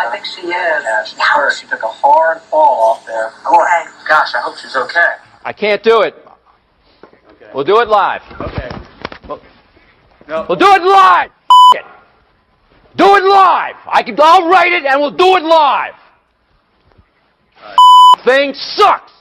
I think she is. Yeah, she's hurt. She took a hard fall off there. Okay. Gosh, I hope she's okay. I can't do it. Okay. We'll do it live. Okay. We'll do it live. It. Do it live. I'll write it and we'll do it live. Thing sucks.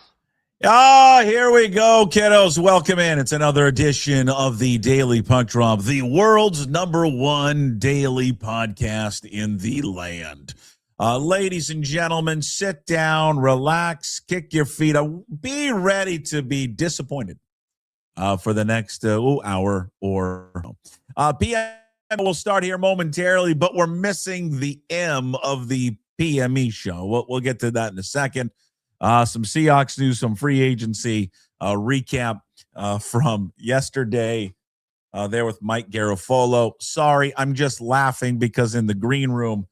Here we go, kiddos. Welcome in. It's another edition of the Daily Puck Drop, the world's #1 daily podcast in the land. Ladies and gentlemen, sit down, relax, kick your feet up. Be ready to be disappointed for the next hour or PM will start here momentarily, but we're missing the M of the PME Show. We'll get to that in a second. Some Seahawks news, some free agency recap from yesterday there with Mike Garafolo. Sorry, I'm just laughing because in the green room,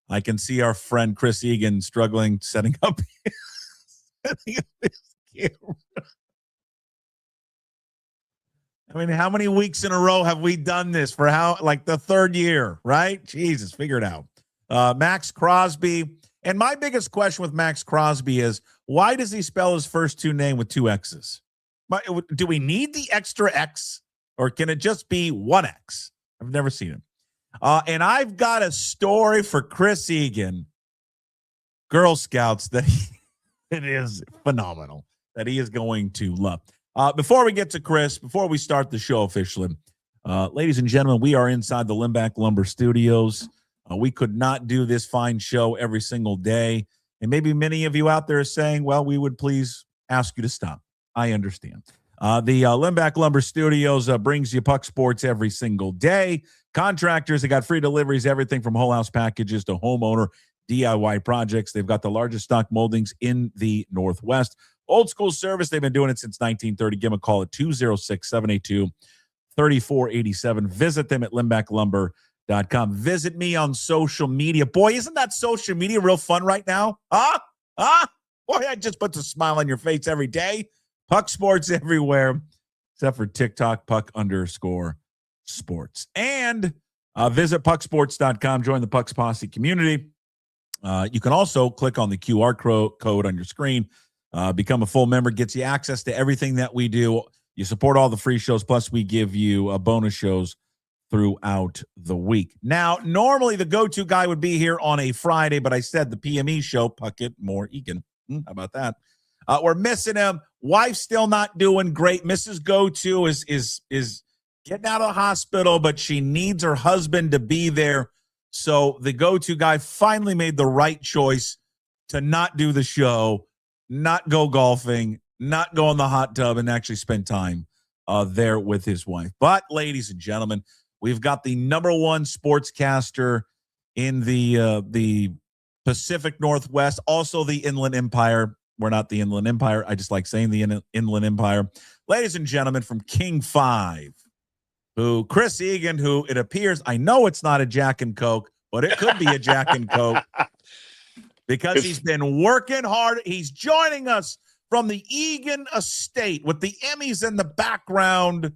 I can see our friend Chris Egan struggling setting up his camera. I mean, how many weeks in a row have we done this for the third year, right? Jesus, figure it out. Maxx Crosby. And my biggest question with Maxx Crosby is, why does he spell his first two names with two X's? Do we need the extra X, or can it just be one X? I've never seen him. And I've got a story for Chris Egan, Girl Scouts, that it is phenomenal, that he is going to love. Before we get to Chris, before we start the show officially, ladies and gentlemen, we are inside the Limback Lumber Studios. We could not do this fine show every single day. And maybe many of you out there are saying, well, we would please ask you to stop. I understand. The Limback Lumber Studios brings you puck sports every single day. Contractors, they got free deliveries, everything from whole house packages to homeowner DIY projects. They've got the largest stock moldings in the Northwest. Old school service, they've been doing it since 1930. Give them a call at 206-782-3487. Visit them at limbacklumber.com. Visit me on social media. Boy, isn't that social media real fun right now? Boy, I just put a smile on your face every day. Puck sports everywhere, except for TikTok, puck_sports. And visit pucksports.com. Join the Pucks Posse community. You can also click on the QR code on your screen. Become a full member, gets you access to everything that we do. You support all the free shows, plus we give you bonus shows throughout the week. Now, normally the go-to guy would be here on a Friday, but I said the PME Show, Puckett more Egan. How about that? We're missing him. Wife's still not doing great. Mrs. Go-To is getting out of the hospital, but she needs her husband to be there. So the go-to guy finally made the right choice to not do the show, not go golfing, not go in the hot tub, and actually spend time there with his wife. But, ladies and gentlemen, we've got the #1 sportscaster in the Pacific Northwest, also the Inland Empire. We're not the Inland Empire. I just like saying the Inland Empire. Ladies and gentlemen, from King 5, Chris Egan, who it appears, I know it's not a Jack and Coke, but it could be a Jack and Coke because he's been working hard. He's joining us from the Egan Estate with the Emmys in the background.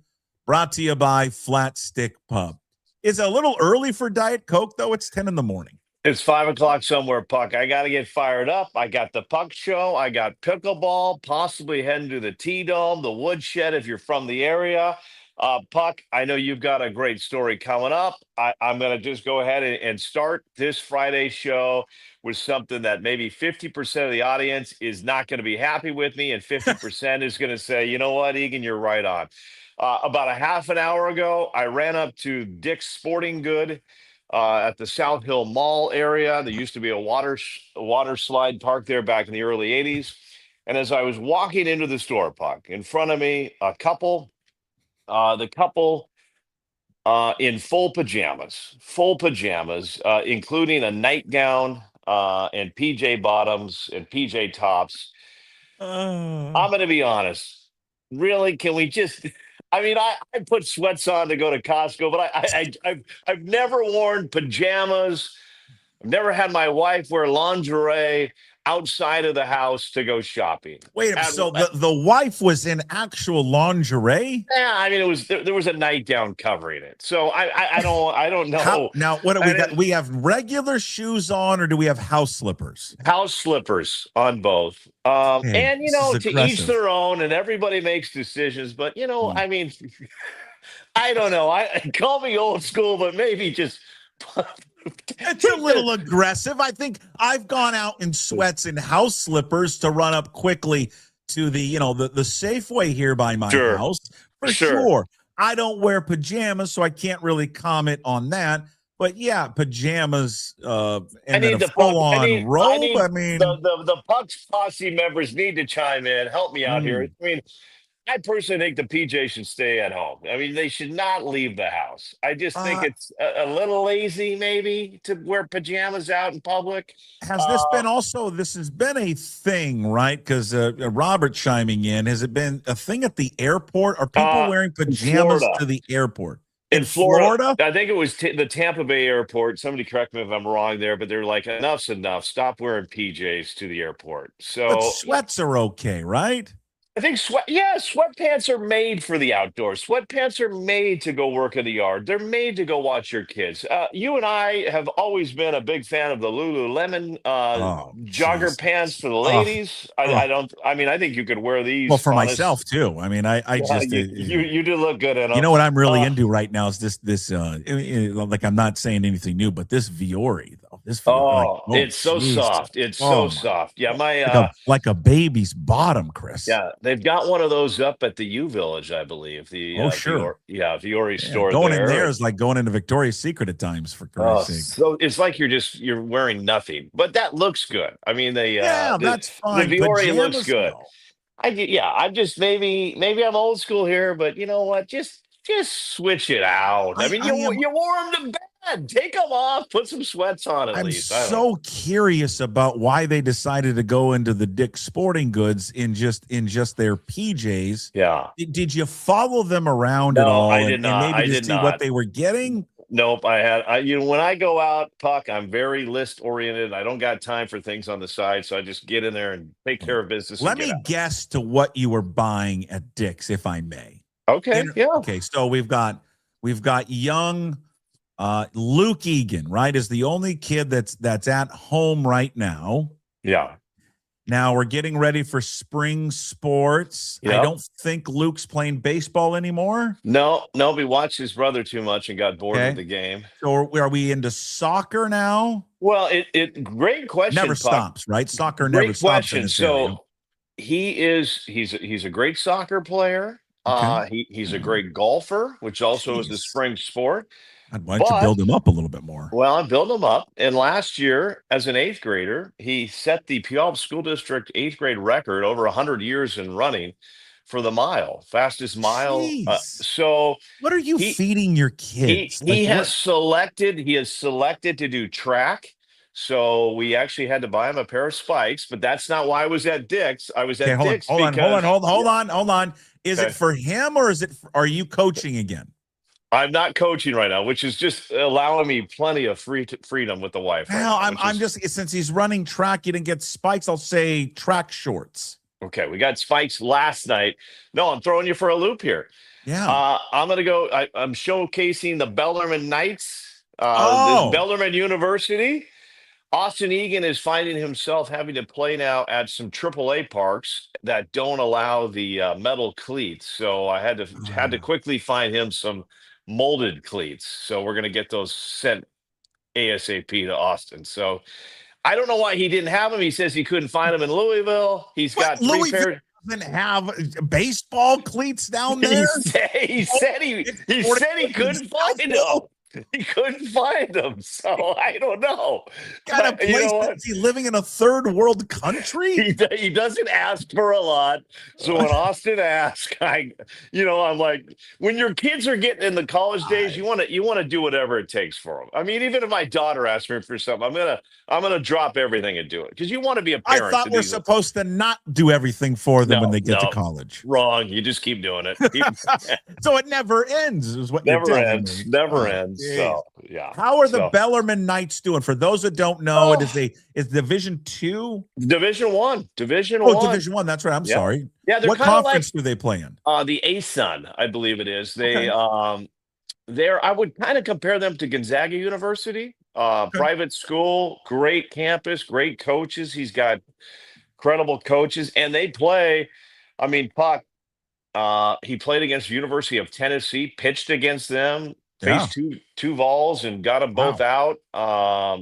Brought to you by Flat Stick Pub. Is it a little early for Diet Coke, though? It's 10 in the morning. It's 5 o'clock somewhere, Puck. I got to get fired up. I got the Puck Show. I got pickleball, possibly heading to the T-Dome, the Woodshed if you're from the area. Puck, I know you've got a great story coming up. I'm going to just go ahead and start this Friday show with something that maybe 50% of the audience is not going to be happy with me, and 50% is going to say, you know what, Egan, you're right on. About a half an hour ago, I ran up to Dick's Sporting Good at the South Hill Mall area. There used to be a water slide park there back in the early 80s. And as I was walking into the store, Puck, in front of me, the couple in full pajamas, including a nightgown and PJ bottoms and PJ tops. I'm going to be honest. Really, can we just... I mean, I put sweats on to go to Costco, but I've never worn pajamas. I've never had my wife wear lingerie. outside of the house to go shopping. Wait, so the wife was in actual lingerie? Yeah, I mean, there was a nightgown covering it. So I don't know. Now, what do we got? We have regular shoes on, or do we have house slippers? House slippers on both. And to each their own, and everybody makes decisions. But I mean, I don't know. I call me old school, but maybe just. It's a little aggressive. I think I've gone out in sweats and house slippers to run up quickly to the Safeway here by my house. For sure. I don't wear pajamas, so I can't really comment on that. But yeah, pajamas and then a full-on robe. I mean, the Puck's posse members need to chime in. Help me out here. I mean, I personally think the PJ should stay at home. I mean, they should not leave the house. I just think it's a little lazy, maybe, to wear pajamas out in public. Has this been this has been a thing, right? Because Robert chiming in, has it been a thing at the airport? Are people wearing pajamas to the airport? In Florida? I think it was the Tampa Bay airport. Somebody correct me if I'm wrong there, but they're like, enough's enough. Stop wearing PJs to the airport. So but sweats are okay, right? I think sweatpants are made for the outdoors. Sweatpants are made to go work in the yard. They're made to go watch your kids. You and I have always been a big fan of the Lululemon jogger pants for the ladies. I think you could wear these. Well, for myself too. I mean, you do look good in them. You know what I'm really into right now is this like, I'm not saying anything new, but this Viore though. It's so soft. It's so soft. Yeah, like a baby's bottom, Chris. Yeah. They've got one of those up at the U Village, I believe. Viore store. Going in there is like going into Victoria's Secret at times, for Christ's sake. So it's like you're wearing nothing, but that looks good. I mean, that's fine. The Viore looks good. I'm just maybe I'm old school here, but you know what? Just switch it out. I mean, you wore them to bed. Take them off. Put some sweats on at least. I'm so curious about why they decided to go into the Dick's Sporting Goods in just their PJs. Yeah. Did you follow them around at all? I did not. And maybe to see what they were getting? Nope. When I go out, Puck, I'm very list oriented. I don't got time for things on the side, so I just get in there and take care of business. Let me guess to what you were buying at Dick's, if I may. Okay. Okay. So we've got young. Luke Egan, right, is the only kid that's at home right now. Yeah. Now we're getting ready for spring sports. Yep. I don't think Luke's playing baseball anymore. No, he watched his brother too much and got bored of the game. So are we into soccer now? Well, great question. Never stops, right? Soccer never stops. Great question. So he's a great soccer player. Okay. He's a great golfer, which also is a spring sport. Why don't you build him up a little bit more? Well, I built him up. And last year, as an 8th grader, he set the Puyallup School District 8th grade record over 100 years in running for the mile, fastest mile. So what are you feeding your kids? He has selected to do track. So we actually had to buy him a pair of spikes, but that's not why I was at Dick's. I was at Dick's. Hold on. Is it for him or are you coaching again? I'm not coaching right now, which is just allowing me plenty of freedom with the wife. Well, I'm just, since he's running track, you didn't get spikes. I'll say track shorts. Okay, we got spikes last night. No, I'm throwing you for a loop here. Yeah. I'm going to go. I'm showcasing the Bellarmine Knights, Bellarmine University. Austin Egan is finding himself having to play now at some AAA parks that don't allow the metal cleats. So I had to quickly find him some molded cleats. So we're going to get those sent ASAP to Austin. So I don't know why he didn't have them. He says he couldn't find them in Louisville. He's got 3 pairs. Doesn't have baseball cleats down there. He said he couldn't find them. He couldn't find them, so I don't know. Got a place that's he living in a third world country? He doesn't ask for a lot. So when Austin asks, I'm like, when your kids are getting in the college days, you want to do whatever it takes for them. I mean, even if my daughter asks me for something, I'm gonna drop everything and do it because you want to be a parent. I thought we're supposed to not do everything for them when they get to college. Wrong. You just keep doing it. So it never ends. Is what never ends. Never ends. So yeah. How are the Bellarmine Knights doing? For those that don't know, it's Division 2? Division 1. Division 1. Division 1. That's right. I'm sorry. Yeah, they're what conference do they play in? The ASUN, I believe it is. They I would kind of compare them to Gonzaga University. Private school, great campus, great coaches. He's got incredible coaches, and they play. I mean, Puck. He played against University of Tennessee, pitched against them, faced two Vols, and got them both out.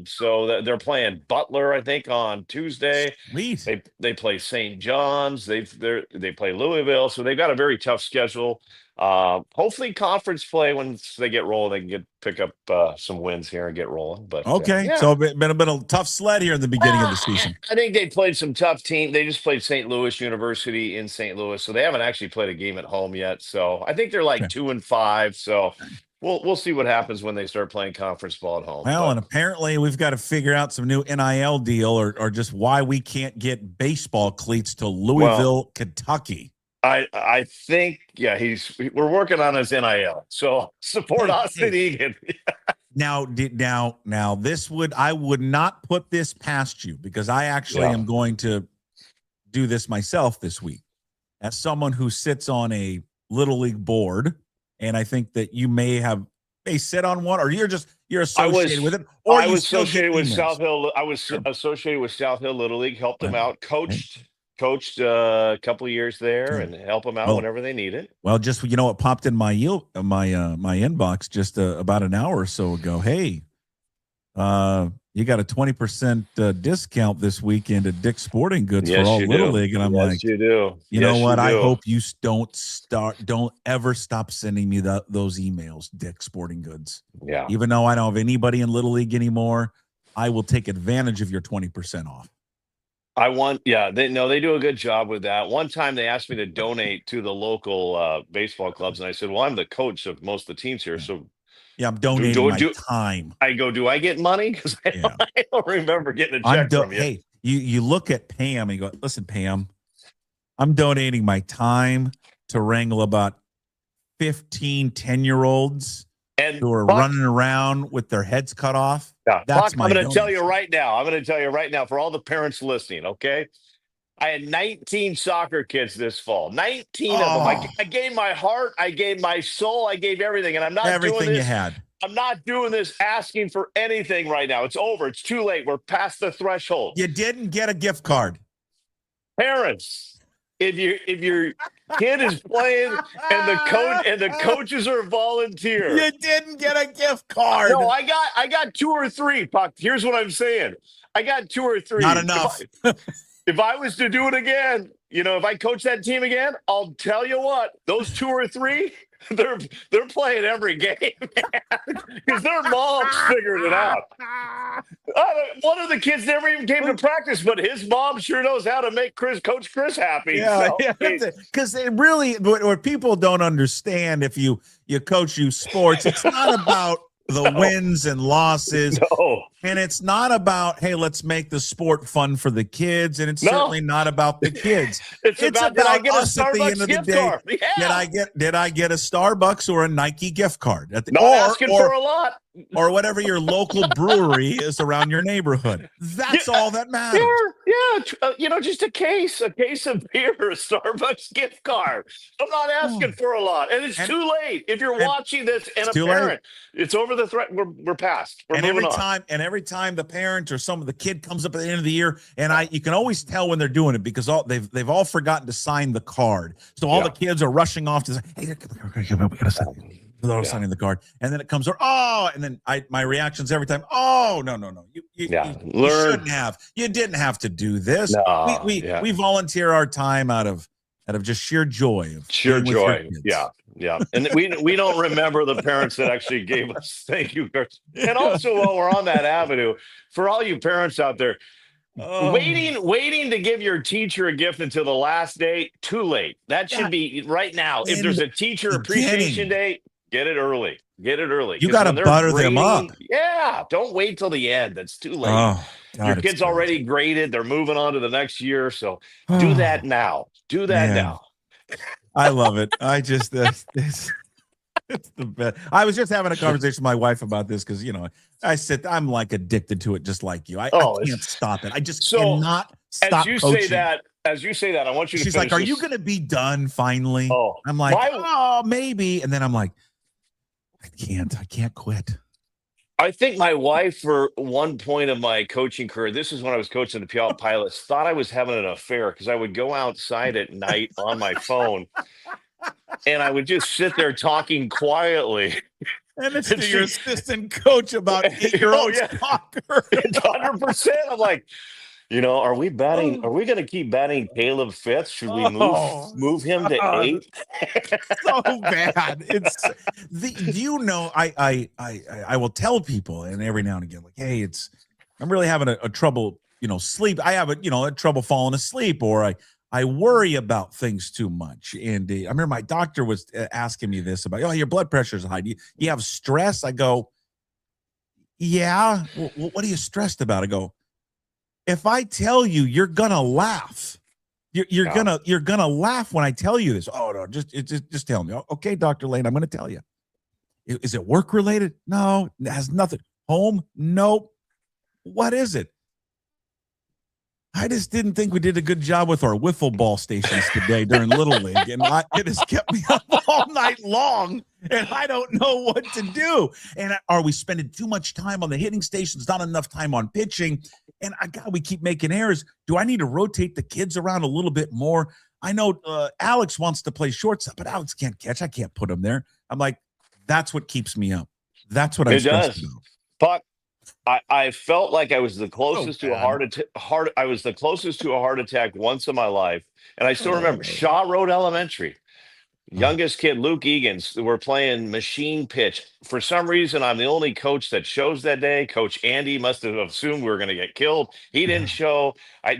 So they're playing Butler, I think, on Tuesday. Sweet. They play St. John's. They play Louisville. So they've got a very tough schedule. Hopefully, conference play once they get rolling, they can pick up some wins here and get rolling. But so been a tough sled here in the beginning of the season. I think they played some tough team. They just played St. Louis University in St. Louis, so they haven't actually played a game at home yet. So I think they're like 2-5. So we'll see what happens when they start playing conference ball at home. Well, and apparently we've got to figure out some new NIL deal or just why we can't get baseball cleats to Louisville, Kentucky. I think we're working on his NIL. So support Austin Egan. Now I would not put this past you because I actually am going to do this myself this week as someone who sits on a Little League board, and I think that you may sit on one, or you're associated with it. Or I was associated with South Hill. I was associated with South Hill Little League. Helped them out. Coached a couple of years there and help them out whenever they need it. Well, just what popped in my my inbox just about an hour or so ago. Hey, you got a 20% discount this weekend at Dick's Sporting Goods for all Little League, and I'm like, you do. You know what? I hope you don't ever stop sending me those emails, Dick's Sporting Goods. Yeah. Even though I don't have anybody in Little League anymore, I will take advantage of your 20% off. They do a good job with that. One time they asked me to donate to the local baseball clubs, and I said, well, I'm the coach of most of the teams here, so I'm donating my time. I go, do I get money? Because I don't remember getting a check from you. Hey, you look at Pam and you go, listen, Pam, I'm donating my time to wrangle about 15 10-year-olds who are running around with their heads cut off. Yeah, I'm going to tell you right now, for all the parents listening, okay? I had 19 soccer kids this fall. 19 of them. I gave my heart, I gave my soul, I gave everything, and I'm not everything doing this. You had. I'm not doing this asking for anything right now. It's over. It's too late. We're past the threshold. You didn't get a gift card. Parents, if your kid is playing and the coaches are volunteer. You didn't get a gift card. No, I got 2 or 3, Puck. Here's what I'm saying. I got 2 or 3. Not enough. If I was to do it again, if I coach that team again, I'll tell you what, those 2 or 3, they're playing every game, because their moms figured it out. One of the kids never even came to practice, but his mom sure knows how to make Coach Chris happy. Yeah, because really, what people don't understand, if you coach youth sports, it's not about the wins and losses. No. And it's not about, hey, let's make the sport fun for the kids. And it's certainly not about the kids. it's about did I get a Starbucks gift card? Yeah. Did I get a Starbucks or a Nike gift card? Asking for a lot. Or whatever your local brewery is around your neighborhood. That's all that matters. Yeah. Just a case of beer, a Starbucks gift card. I'm not asking for a lot. And it's too late. If you're watching this and a parent, it's over the threat. We're past. We're moving on. Every time the parent or some of the kid comes up at the end of the year, and you can always tell when they're doing it because they've all forgotten to sign the card. So all the kids are rushing off to say, hey, we gotta sign. Without signing the card, and then it comes and then my reactions every time. Oh, no. You shouldn't have. You didn't have to do this. No, we volunteer our time out of just sheer joy. Yeah. And we don't remember the parents that actually gave us thank you cards. And also, while we're on that avenue, for all you parents out there, waiting to give your teacher a gift until the last day, too late. That should be right now. If there's a teacher appreciation day, get it early. You got to butter them up. Yeah. Don't wait till the end. That's too late. Oh, God, your kid's already graded. They're moving on to the next year. So do that now. Do that now. I love it. I just It's the best. I was just having a conversation with my wife about this because I'm like addicted to it, just like you. I can't stop it. I just cannot stop. As you say that, I want you to. She's like, "Are you going to be done finally?" Oh, I'm like, "Oh, maybe," and then I'm like, "I can't quit." I think my wife, for one point of my coaching career, this is when I was coaching the Puyallup Pilots, thought I was having an affair because I would go outside at night on my phone. And I would just sit there talking quietly. And it's to your assistant coach about 8-year-old soccer. 100%. I'm like, are we batting? Are we going to keep batting Caleb fifth? Should we move him to 8? So bad. I will tell people, and every now and again, like, hey, I'm really having a trouble, sleep. I have a trouble falling asleep, or I worry about things too much. And I remember my doctor was asking me this about, your blood pressure's high. Do you have stress? I go, yeah. Well, what are you stressed about? I go, if I tell you, you're gonna laugh. You're gonna laugh when I tell you this. Oh no, just tell me. Okay, Dr. Lane, I'm gonna tell you. Is it work related? No, it has nothing. Home? Nope. What is it? I just didn't think we did a good job with our wiffle ball stations today during Little League, and it has kept me up all night long, and I don't know what to do. And are we spending too much time on the hitting stations, not enough time on pitching? And we keep making errors. Do I need to rotate the kids around a little bit more? I know Alex wants to play shortstop, but Alex can't catch. I can't put him there. I'm like, that's what keeps me up. That's what I'm stressed about. Puck, I felt like I was the closest to a heart attack. I was the closest to a heart attack once in my life, and I still remember Shaw Road Elementary. Youngest kid, Luke Egan's, we're playing machine pitch. For some reason, I'm the only coach that shows that day. Coach Andy must have assumed we were going to get killed. He didn't show.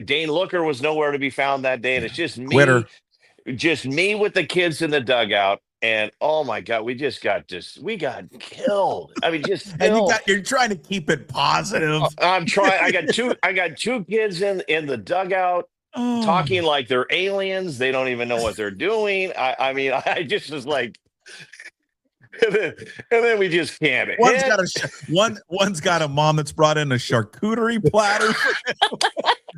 Dane Looker was nowhere to be found that day, and it's just me, with the kids in the dugout. And oh my God, we got killed. I mean, just killed. And you're trying to keep it positive. I'm trying. I got two kids in the dugout. Talking like they're aliens. They don't even know what they're doing. I mean, I just was like, and then we just can't. One's got a mom that's brought in a charcuterie platter.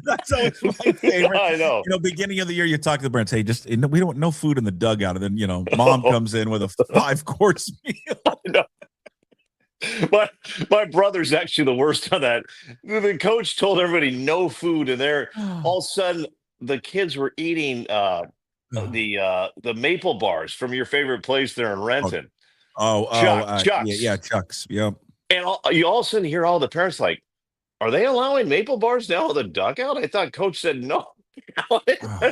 That's always my favorite. I know. Beginning of the year, you talk to the parents, hey, we don't no food in the dugout, and then mom comes in with a 5-course meal. I know. My brother's actually the worst on that. The coach told everybody no food, and all of a sudden the kids were eating the maple bars from your favorite place there in Renton. Chuck's. Chuck's. Yep. And you all of a sudden hear all the parents like, are they allowing maple bars now in the dugout? I thought coach said no.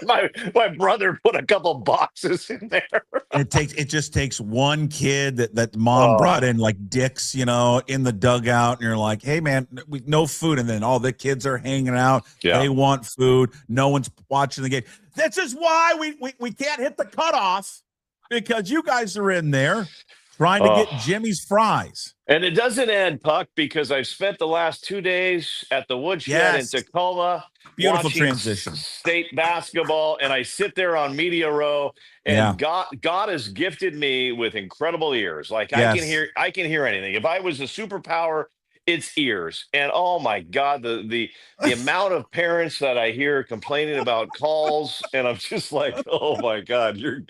My brother put a couple boxes in there. It just takes one kid that mom brought in, like Dick's, in the dugout, and you're like, hey man, no food, and then all the kids are hanging out. Yeah. They want food. No one's watching the game. This is why we can't hit the cutoff, because you guys are in there trying to get Jimmy's fries. And it doesn't end, Puck, because I've spent the last 2 days at the Woodshed in Tacoma. Beautiful transition. State basketball, and I sit there on media row, and God has gifted me with incredible ears. Like I can hear anything. If I was a superpower, it's ears. And oh my God, the amount of parents that I hear complaining about calls, and I'm just like, oh my God, your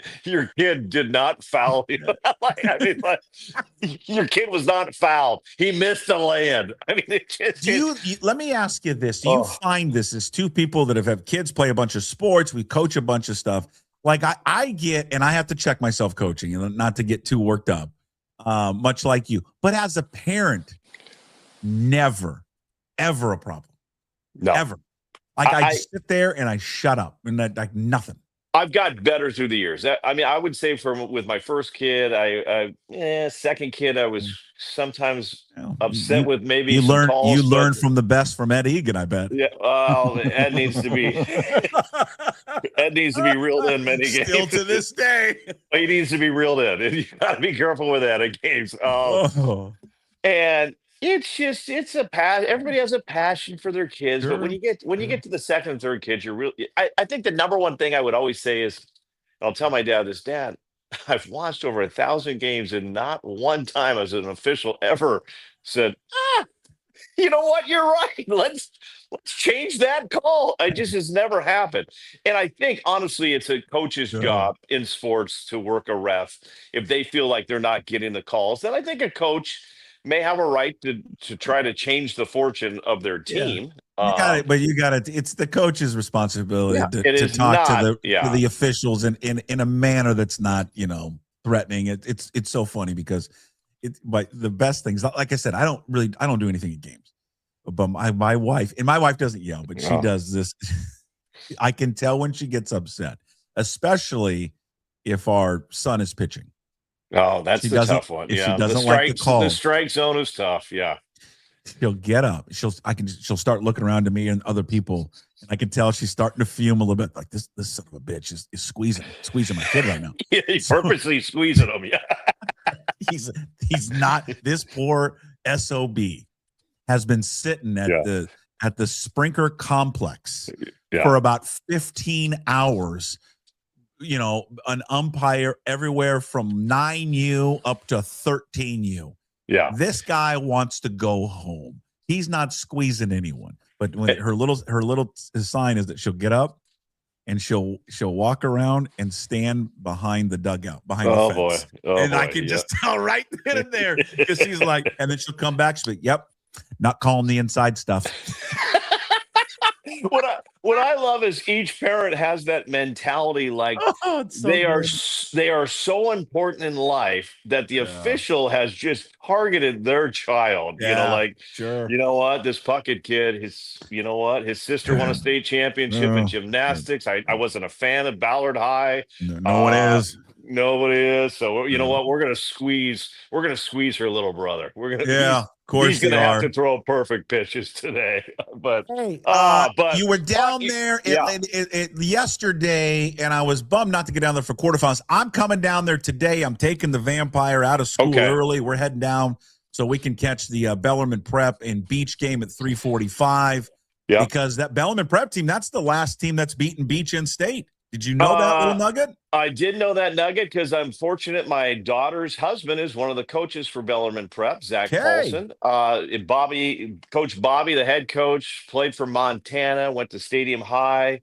kid did not foul you. Your kid was not fouled. He missed the land. I mean, let me ask you this. Do you find this as two people that have kids play a bunch of sports, we coach a bunch of stuff? Like I get, and I have to check myself coaching, not to get too worked up, much like you. But as a parent, never, ever a problem. No. Ever. Like I sit there and I shut up and like nothing. I've got better through the years. I mean, I would say with my first kid, second kid, I was sometimes upset with maybe you learned from the best from Ed Egan, I bet. Yeah, well, Ed needs to be reeled in many games. Still to this day, he needs to be reeled in. And you got to be careful with that at games. And it's a passion. Everybody has a passion for their kids, but when you get to the second and third kids, I think the number one thing I would always say is, I'll tell my dad this, Dad, I've watched over 1,000 games, and not one time has an official ever said, you know what? You're right. Let's change that call. It just has never happened. And I think honestly, it's a coach's job in sports to work a ref. If they feel like they're not getting the calls, then I think a coach may have a right to try to change the fortune of their team. You got it, but you got it. It's the coach's responsibility to talk to the officials in a manner that's not, threatening. It's so funny because but the best things, like I said, I don't do anything in games. But my wife doesn't yell, but she does this. I can tell when she gets upset, especially if our son is pitching. Oh, that's the tough one. If she doesn't like the call, the strike zone is tough. Yeah. She'll get up. She'll start looking around to me and other people. And I can tell she's starting to fume a little bit. Like this son of a bitch is squeezing my kid right now. Yeah, he's purposely squeezing him. Yeah. He's not. This poor SOB has been sitting at the Sprinker complex for about 15 hours. An umpire everywhere from 9U up to 13U. Yeah. This guy wants to go home. He's not squeezing anyone. But when her little sign is that she'll get up and she'll walk around and stand behind the dugout, behind the fence. And I can just tell right then and there, because she's like, and then she'll come back. She'll be, yep, not calling the inside stuff. What I love is each parent has that mentality, like they are so important in life that the official has just targeted their child. Sure. You know what, this Puckett kid, his sister won a state championship in gymnastics. I wasn't a fan of Ballard High. No one is. Nobody is. So you know what? We're gonna squeeze her little brother. Of course he's gonna have to throw perfect pitches today. But but you were down there yesterday, and I was bummed not to get down there for quarterfinals. I'm coming down there today. I'm taking the Vampire out of school early. We're heading down so we can catch the Bellarmine Prep and Beach game at 3:45. Yeah, because that Bellarmine Prep team, that's the last team that's beaten Beach in state. Did you know that little nugget? I did know that nugget because I'm fortunate. My daughter's husband is one of the coaches for Bellarmine Prep, Zach Paulson. Coach Bobby, the head coach, played for Montana, went to Stadium High.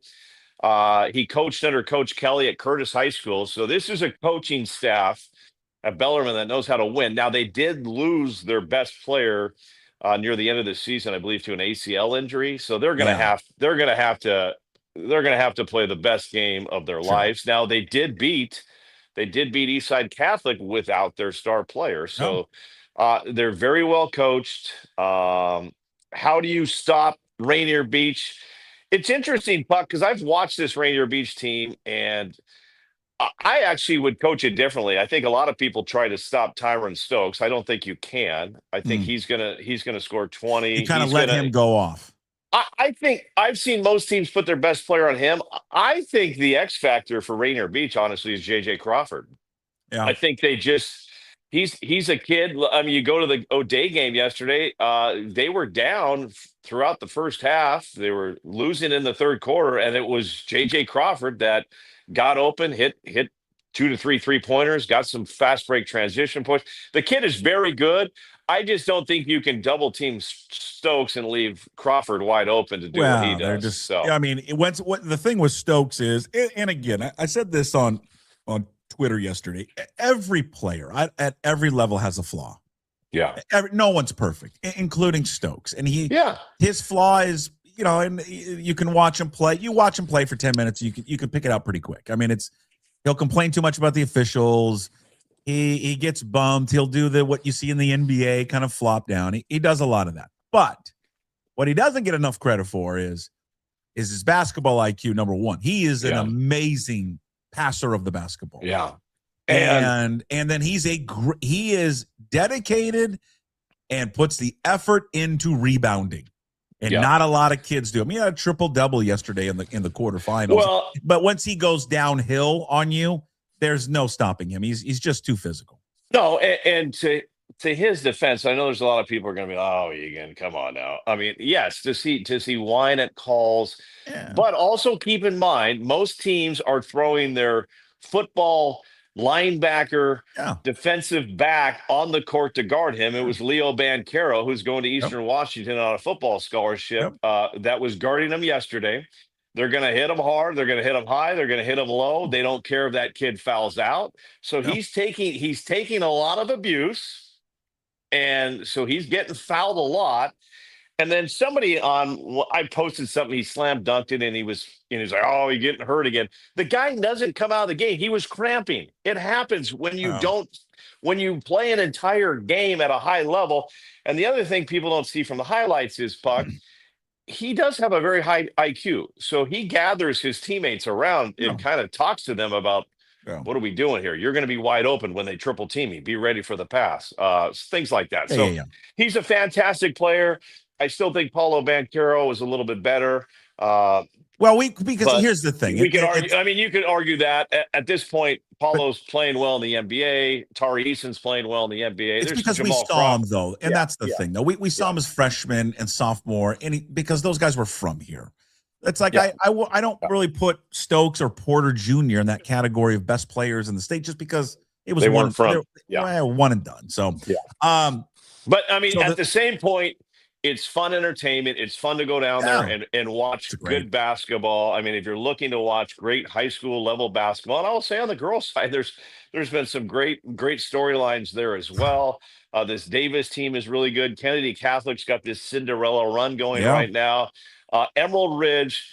He coached under Coach Kelly at Curtis High School. So this is a coaching staff at Bellarmine that knows how to win. Now, they did lose their best player near the end of the season, I believe, to an ACL injury. So they're going to have to play the best game of their lives. Now, they did beat Eastside Catholic without their star player. So they're very well coached. How do you stop Rainier Beach? It's interesting, Puck, because I've watched this Rainier Beach team, and I actually would coach it differently. I think a lot of people try to stop Tyron Stokes. I don't think you can. I think he's gonna score 20. You kind of let him go off. I think I've seen most teams put their best player on him. I think the X factor for Rainier Beach, honestly, is JJ Crawford. Yeah. I think he's a kid. I mean, you go to the O'Day game yesterday, they were down throughout the first half. They were losing in the third quarter, and it was JJ Crawford that got open, hit 2 to 3 3-pointers, got some fast break transition points. The kid is very good. I just don't think you can double team Stokes and leave Crawford wide open to do what he does. I mean, what the thing with Stokes is, and again, I said this on Twitter yesterday. Every player at every level has a flaw. Yeah, no one's perfect, including Stokes, and his flaw is, and you can watch him play. You watch him play for 10 minutes, you can pick it out pretty quick. I mean, he'll complain too much about the officials. He gets bummed. He'll do what you see in the NBA, kind of flop down. He does a lot of that. But what he doesn't get enough credit for is his basketball IQ, number one. He is an amazing passer of the basketball. Yeah. And then he is dedicated and puts the effort into rebounding. And not a lot of kids do. I mean, he had a triple-double yesterday in the quarterfinals. Well, but once he goes downhill on you, there's no stopping him. He's just too physical. No, and to his defense, I know there's a lot of people are going to be, oh, Egan, come on now. I mean, yes, to see whine at calls, but also keep in mind, most teams are throwing their football linebacker, Yeah. defensive back on the court to guard him. It was Leo Bancaro, who's going to Eastern Washington on a football scholarship, that was guarding him yesterday. They're going to hit him hard. They're going to hit him high. They're going to hit him low. They don't care if that kid fouls out. So he's taking a lot of abuse, and so he's getting fouled a lot. And then I posted something, he slam dunked it, and he was like, oh, he's getting hurt again. The guy doesn't come out of the game. He was cramping. It happens when when you play an entire game at a high level. And the other thing people don't see from the highlights is, Puck, he does have a very high IQ. So he gathers his teammates around and kind of talks to them about, what are we doing here? You're going to be wide open when they triple team me. Be ready for the pass. Things like that. He's a fantastic player. I still think Paulo Banchero is a little bit better. Because here's the thing. We could argue. I mean, you could argue that at this point, Paulo's playing well in the NBA. Tari Eason's playing well in the NBA. It's because we saw him, though. And that's the thing, though. We saw him as freshman and sophomore, because those guys were from here. It's like I don't really put Stokes or Porter Jr. in that category of best players in the state just because it was one and done. So, but I mean, at the same point, it's fun entertainment. It's fun to go down there and watch good basketball. I mean, if you're looking to watch great high school level basketball, and I will say on the girls' side, there's been some great storylines there as well. This Davis team is really good. Kennedy Catholic's got this Cinderella run going right now. Emerald Ridge,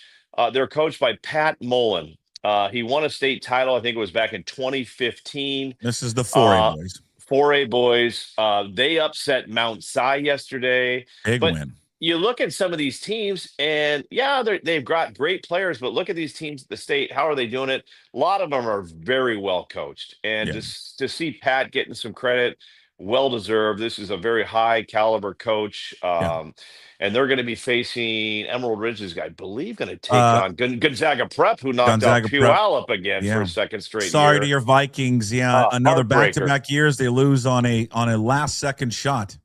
they're coached by Pat Mullen. He won a state title, I think it was back in 2015. This is the 4A boys. 4A boys. They upset Mount Si yesterday. Big win. You look at some of these teams, and they've got great players, but look at these teams at the state. How are they doing it? A lot of them are very well coached. And just to see Pat getting some credit, well deserved. This is a very high caliber coach. And they're going to be facing Emerald Ridge's guy, I believe, going to take on Gonzaga Prep, who knocked out Puyallup again for a second straight Sorry year. To your Vikings. Another back-to-back years. They lose on a last-second shot.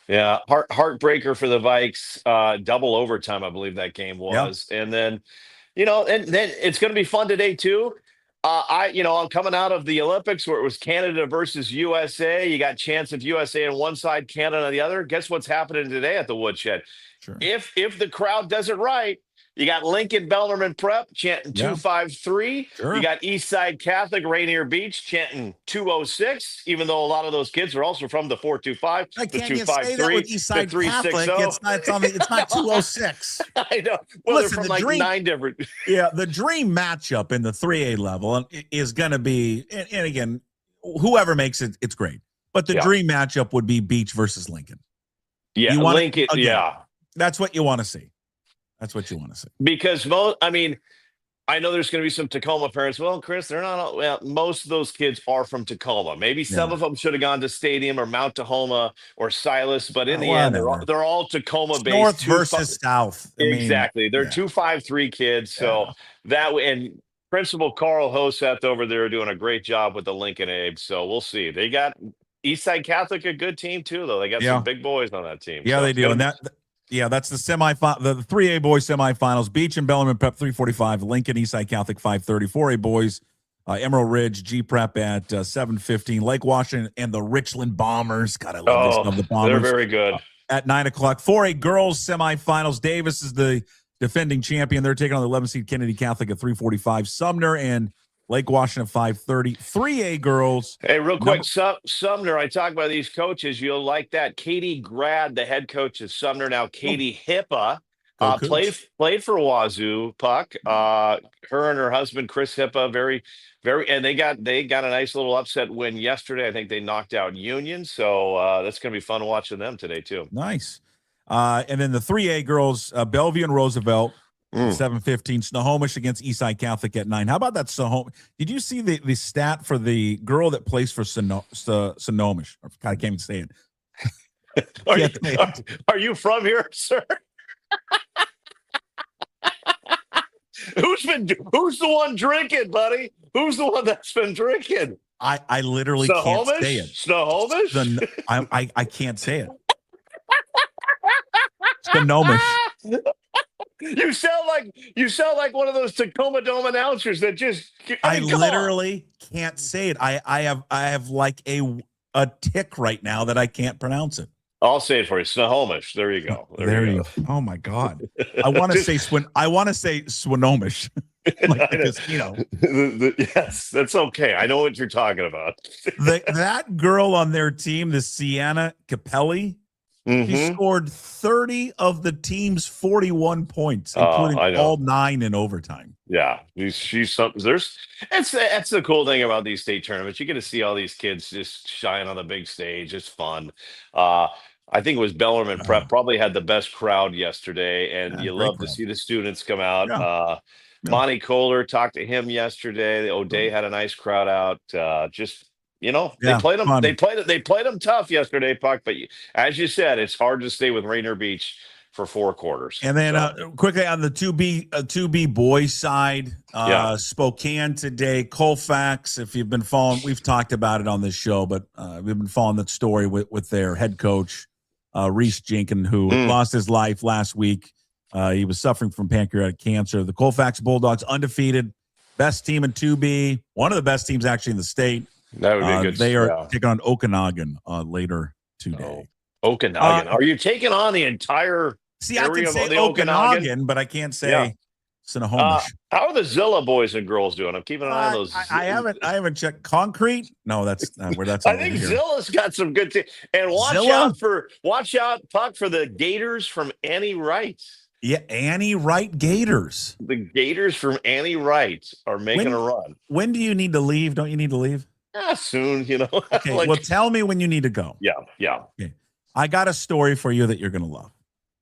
Yeah, heartbreaker for the Vikes. Double overtime, I believe that game was. And then, and then it's going to be fun today, too. I'm coming out of the Olympics where it was Canada versus USA. You got chance of USA on one side, Canada on the other. Guess what's happening today at the Woodshed? Sure. If the crowd does it right, you got Lincoln Bellarmine Prep chanting 253. Sure. You got Eastside Catholic Rainier Beach chanting 206, even though a lot of those kids are also from the 425, the 253, the 360. It's not 206. I know. Well, listen, they're from nine different. The dream matchup in the 3A level is going to be, and again, whoever makes it, it's great. But the dream matchup would be Beach versus Lincoln. Yeah, Lincoln. That's what you want to see. That's what you want to see. Because I know there's going to be some Tacoma parents. Well, Chris, they're not. Well, most of those kids are from Tacoma. Maybe some of them should have gone to Stadium or Mount Tahoma or Silas, but in the end, they're all Tacoma based. North versus South. Exactly. They're 253 kids. So that and Principal Carl Hoseth over there doing a great job with the Lincoln Abe. So we'll see. They got Eastside Catholic, a good team too, though. They got some big boys on that team. Yeah, so they do. And that's the semifinal, the 3A boys semifinals. Beach and Bellarmine Prep 345, Lincoln Eastside Catholic 530. 4A boys, Emerald Ridge G Prep at 7:15. Lake Washington and the Richland Bombers. God, I love this. The Bombers. They're very good. At 9 o'clock. 4A girls semifinals. Davis is the defending champion. They're taking on the 11 seed Kennedy Catholic at 345. Sumner and Lake Washington 5:30. 3A girls. Hey, real quick, Sumner, I talk about these coaches. You'll like that. Katie Grad, the head coach of Sumner, now Katie Hippa, played for Wazoo, Puck. Her and her husband, Chris Hippa, very, and they got a nice little upset win yesterday. I think they knocked out Union. So that's going to be fun watching them today, too. Nice. And then the 3A girls, Bellevue and Roosevelt. 7:15. Snohomish against Eastside Catholic at 9. How about that Snohomish? Did you see the stat for the girl that plays for Snohomish? God, I can't even say it. Are you from here, sir? Who's the one drinking, buddy? Who's the one that's been drinking? I literally can't say it. Snohomish? I can't say it. Snohomish. You sound like one of those Tacoma Dome announcers that just. I mean, come literally can't say it. I have like a tick right now that I can't pronounce it. I'll say it for you. Snohomish. There you go. There you go. Oh my God. I want to say Swinomish. Like the casino. Yes, that's okay. I know what you're talking about. That girl on their team, the Sienna Capelli, she scored 30 of the team's 41 points, including all 9 in overtime. Yeah, she's something. That's the cool thing about these state tournaments. You get to see all these kids just shine on the big stage. It's fun. I think it was Bellarmine Prep probably had the best crowd yesterday, and you love to see the students come out. Yeah. Monty Kohler, talked to him yesterday. O'Day had a nice crowd out. They played them. Fun. They played them tough yesterday, Puck. But as you said, it's hard to stay with Rainier Beach for 4 quarters. And then quickly on the 2B boys side, Spokane today, Colfax. If you've been following, we've talked about it on this show, but we've been following that story with their head coach, Reese Jenkins, who lost his life last week. He was suffering from pancreatic cancer. The Colfax Bulldogs, undefeated, best team in 2B, one of the best teams actually in the state. That would be a good. They are taking on Okanagan later today. Okanagan. Are you taking on the entire? See, I can say Okanagan, but I can't say Snohomish. How are the Zilla boys and girls doing? I'm keeping an eye on those. I haven't checked. Concrete? No, that's where that's. I think Zilla's got some good teams. And watch out, Puck, for the Gators from Annie Wright. Yeah, Annie Wright Gators. The Gators from Annie Wright are making a run. When do you need to leave? Don't you need to leave? Soon, Okay, well, tell me when you need to go. Yeah. Okay. I got a story for you that you're going to love.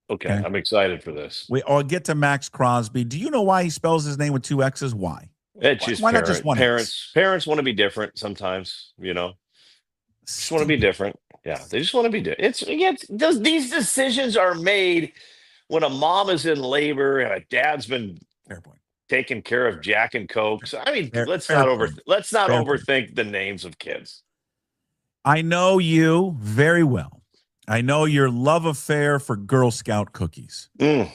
Okay, I'm excited for this. I'll get to Maxx Crosby. Do you know why he spells his name with 2 X's? Why? It's just why not just one parents? Parents want to be different sometimes, Just want to be different. Yeah, they just want to be different. These decisions are made when a mom is in labor and a dad's been taking care of Jack and Cokes. I mean, let's not overthink the names of kids. I know you very well. I know your love affair for Girl Scout cookies. You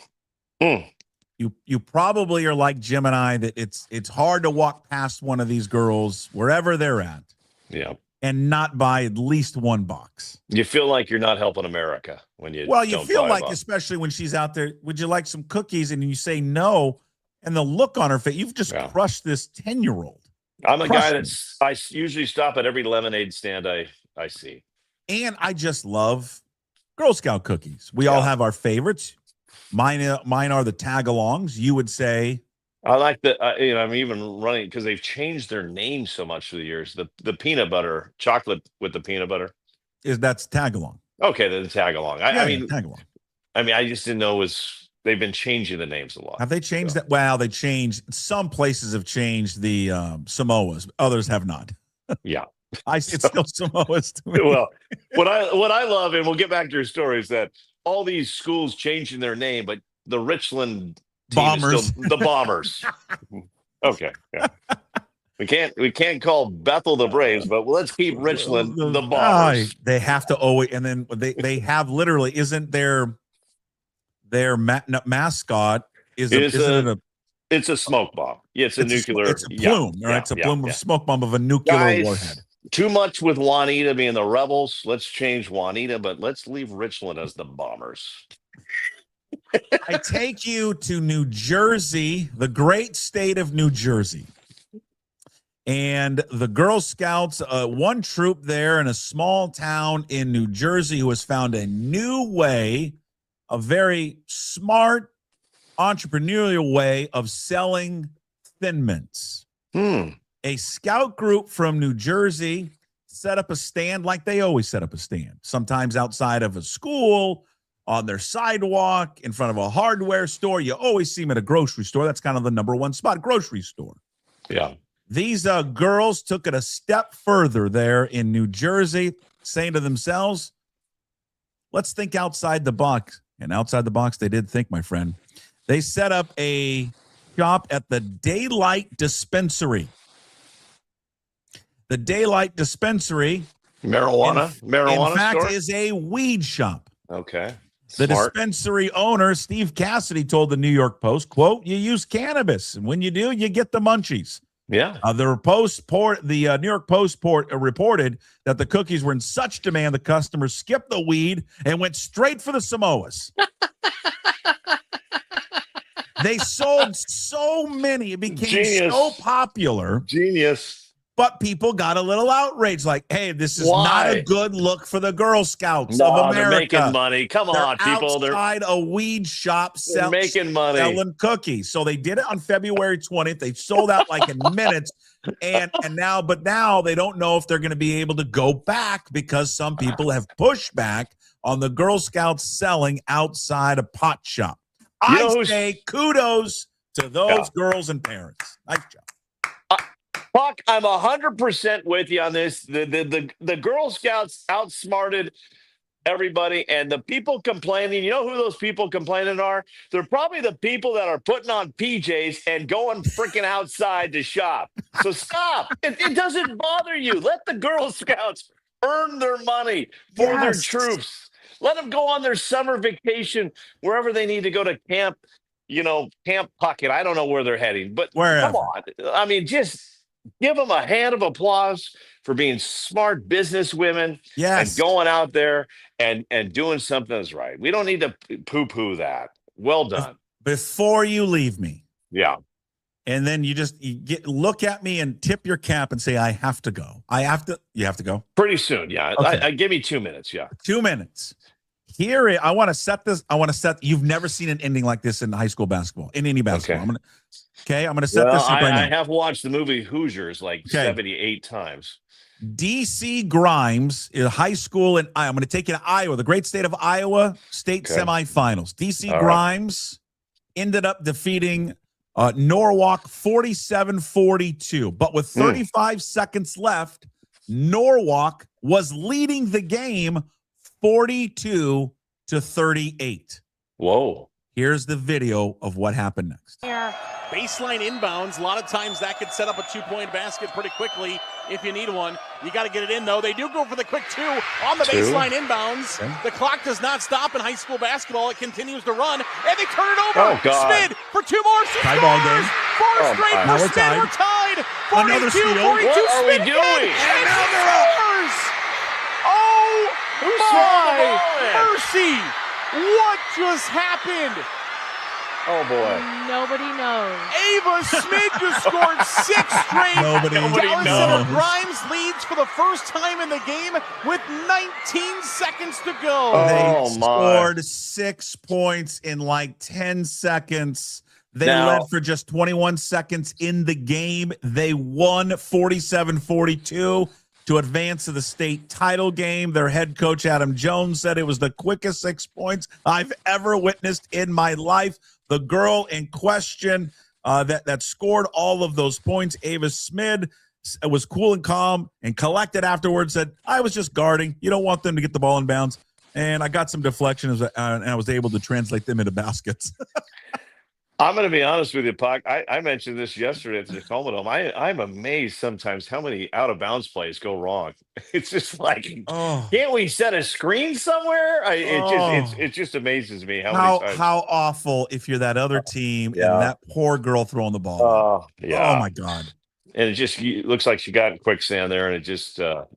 probably are like Jim and I, that it's hard to walk past one of these girls wherever they're at. Yeah. And not buy at least one box. You feel like you're not helping America when you. Well, you feel like, especially when she's out there, would you like some cookies? And you say no, and the look on her face, you've just crushed this 10-year-old. I'm a guy I usually stop at every lemonade stand I see. And I just love Girl Scout cookies. We all have our favorites. Mine are the tag-alongs. You would say. I like the, I'm even running because they've changed their name so much through the years. The peanut butter, chocolate with the peanut butter. That's tag-along. Okay, the tag-along. I mean, tag-along. I mean, I just didn't know they've been changing the names a lot. Have they changed that? Well, they changed. Some places have changed the Samoas. Others have not. Yeah. It's still Samoas to me. Well, what I love, and we'll get back to your story, is that all these schools changing their name, but the Richland Bombers, still the Bombers. Okay, yeah. We can't call Bethel the Braves, but let's keep Richland the Bombers. They have to always, and then they have literally, isn't their mascot it's a smoke bomb. Yeah, it's a nuclear. It's a plume, right? It's a plume of smoke bomb of a nuclear warhead. Too much with Juanita being the Rebels. Let's change Juanita, but let's leave Richland as the Bombers. I take you to New Jersey, the great state of New Jersey. And the Girl Scouts, one troop there in a small town in New Jersey who has found a new way, a very smart, entrepreneurial way of selling Thin Mints. A scout group from New Jersey set up a stand like they always set up a stand, sometimes outside of a school, on their sidewalk, in front of a hardware store. You always see them at a grocery store. That's kind of the number one spot, grocery store. Yeah. These girls took it a step further there in New Jersey, saying to themselves, let's think outside the box. And outside the box, they did think, my friend. They set up a shop at the Daylight Dispensary. The Daylight Dispensary. Marijuana In fact, store? is a weed shop. Okay. The Smart. dispensary owner, Steve Cassidy, told the New York Post, quote, "You use cannabis, and when you do, you get the munchies." Yeah. The New York Post reported that the cookies were in such demand, the customers skipped the weed and went straight for the Samoas. They sold so many. It became so popular. Genius. But people got a little outraged, like, hey, this is not a good look for the Girl Scouts of America. They're making money. Come on, people. They're outside a weed shop making money. selling cookies. So they did it on February 20th. They sold out like in minutes. And now they don't know if they're going to be able to go back because some people have pushed back on the Girl Scouts selling outside a pot shop. I say kudos to those girls and parents. Nice job. Puck, I'm 100% with you on this. The Girl Scouts outsmarted everybody, and the people complaining, you know who those people complaining are? They're probably the people that are putting on PJs and going freaking outside to shop. So stop. It doesn't bother you. Let the Girl Scouts earn their money for their troops. Let them go on their summer vacation wherever they need to go to camp, Camp Puckett. I don't know where they're heading, but come on. I mean, just give them a hand of applause for being smart business women and going out there and doing something that's right. We don't need to poo-poo that. Well done. Before you leave me. Yeah. And then you look at me and tip your cap and say, I have to go. You have to go? Pretty soon, yeah. Okay. I give me 2 minutes, yeah. 2 minutes. I want to set this. You've never seen an ending like this in high school basketball, in any basketball. Okay. I'm going to set this up right now. I have watched the movie Hoosiers 78 times. DC Grimes is high school in Iowa. I'm going to take you to Iowa, the great state of Iowa, state semifinals. DC Grimes ended up defeating Norwalk 47-42. But with 35 seconds left, Norwalk was leading the game 42-38. Whoa. Here's the video of what happened next. Baseline inbounds. A lot of times that could set up a two-point basket pretty quickly if you need one. You got to get it in, though. They do go for the quick two on the baseline inbounds. Okay. The clock does not stop in high school basketball. It continues to run, and they turn it over. Oh, God. Smid for two more. Tie ball game. Four straight for Smid. We're tied. 42, 42. What are we doing? And now they're scores. Oh, my mercy. What just happened? Oh, boy. Nobody knows. Ava Smid just scored 6 straight. Nobody knows. Grimes leads for the first time in the game with 19 seconds to go. They scored 6 points in like 10 seconds. They led for just 21 seconds in the game. They won 47-42 to advance to the state title game. Their head coach, Adam Jones, said it was the quickest 6 points I've ever witnessed in my life. The girl in question that scored all of those points, Ava Smid, was cool and calm and collected afterwards, said, I was just guarding. You don't want them to get the ball in bounds. And I got some deflections, and I was able to translate them into baskets. I'm going to be honest with you, Puck. I mentioned this yesterday at the Tacoma Dome. I'm amazed sometimes how many out-of-bounds plays go wrong. It's just like, can't we set a screen somewhere? It just amazes me how awful if you're that other team and that poor girl throwing the ball. Oh, yeah. Oh, my God. And it looks like she got in quicksand there, and it just, It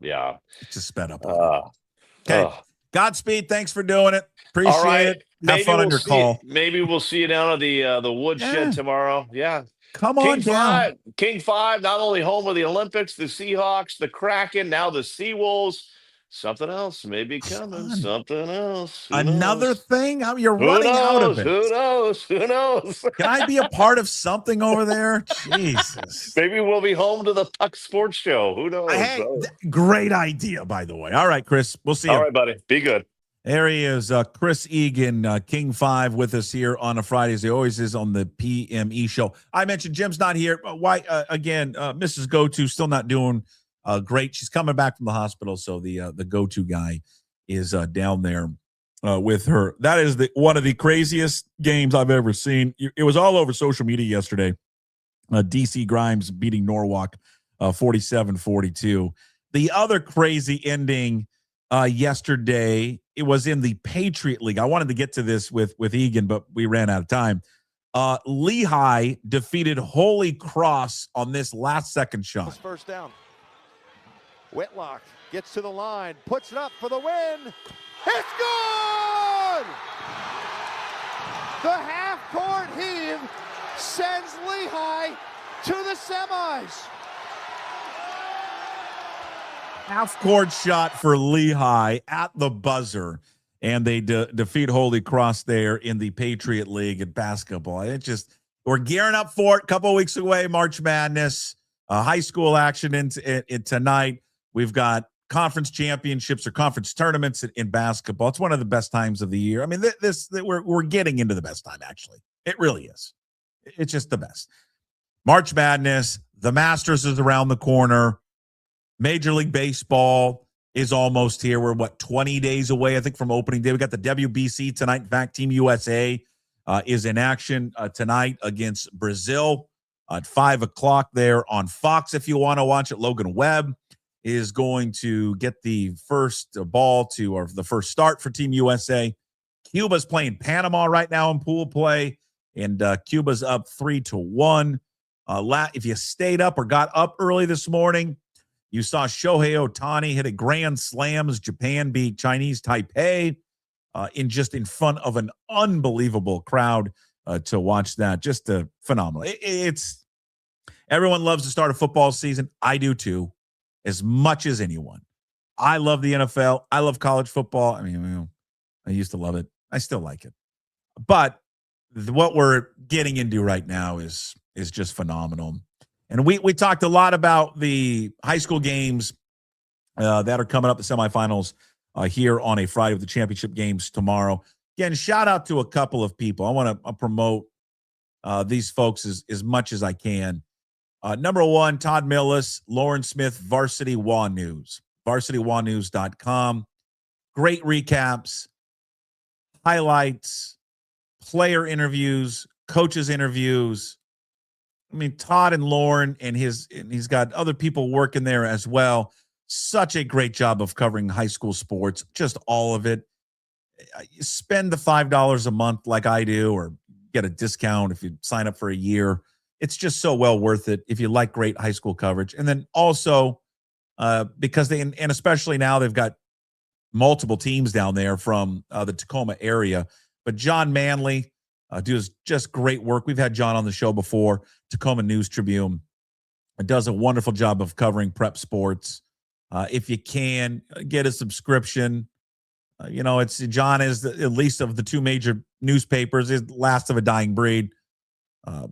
just sped up. Okay. Godspeed. Thanks for doing it. Appreciate it. Have fun on your call. Maybe we'll see you down at the woodshed tomorrow. Yeah. Come on down. King 5, not only home of the Olympics, the Seahawks, the Kraken, now the Seawolves. Something else may be coming. Something else. Another thing? You're running out of it. Who knows? Who knows? Can I be a part of something over there? Jesus. Maybe we'll be home to the Puck Sports Show. Who knows? Hey, great idea, by the way. All right, Chris. We'll see you. All right, buddy. Be good. There he is, Chris Egan, King 5, with us here on a Friday, as he always is on the PME Show. I mentioned Jim's not here. Why? Again, Mrs. Go-To still not doing great. She's coming back from the hospital, so the Go-To guy is down there with her. That is one of the craziest games I've ever seen. It was all over social media yesterday. DC Grimes beating Norwalk 47-42. The other crazy ending yesterday it was in the Patriot League. I wanted to get to this with Egan, but we ran out of time. Lehigh defeated Holy Cross on this last-second shot. First down. Whitlock gets to the line, puts it up for the win. It's good! The half-court heave sends Lehigh to the semis. Half-court shot for Lehigh at the buzzer, and they defeat Holy Cross there in the Patriot League in basketball. We're gearing up for it. A couple of weeks away, March Madness, high school action in tonight. We've got conference championships or conference tournaments in basketball. It's one of the best times of the year. I mean, we're getting into the best time, actually. It really is. It's just the best. March Madness, the Masters is around the corner. Major League Baseball is almost here. We're, 20 days away, I think, from opening day. We got the WBC tonight. In fact, Team USA is in action tonight against Brazil at 5 o'clock there on Fox if you want to watch it. Logan Webb is going to get the first ball or the first start for Team USA. Cuba's playing Panama right now in pool play, and Cuba's up 3-1. If you stayed up or got up early this morning, you saw Shohei Ohtani hit a grand slam as Japan beat Chinese Taipei in front of an unbelievable crowd to watch that. Just phenomenal. Everyone loves to start a football season. I do too, as much as anyone. I love the NFL. I love college football. I mean, I used to love it. I still like it. But what we're getting into right now is just phenomenal. And we talked a lot about the high school games that are coming up, the semifinals here on a Friday with the championship games tomorrow. Again, shout out to a couple of people. I want to promote these folks as much as I can. Number one, Todd Millis, Lauren Smith, Varsity Wa News, varsitywanews.com. Great recaps, highlights, player interviews, coaches interviews. I mean, Todd and Lauren and he's got other people working there as well. Such a great job of covering high school sports, just all of it. Spend the $5 a month like I do, or get a discount if you sign up for a year. It's just so well worth it if you like great high school coverage. And then also because and especially now they've got multiple teams down there from the Tacoma area. But John Manley does just great work. We've had John on the show before. Tacoma News Tribune does a wonderful job of covering prep sports. If you can, get a subscription. John is at least of the two major newspapers, is last of a dying breed.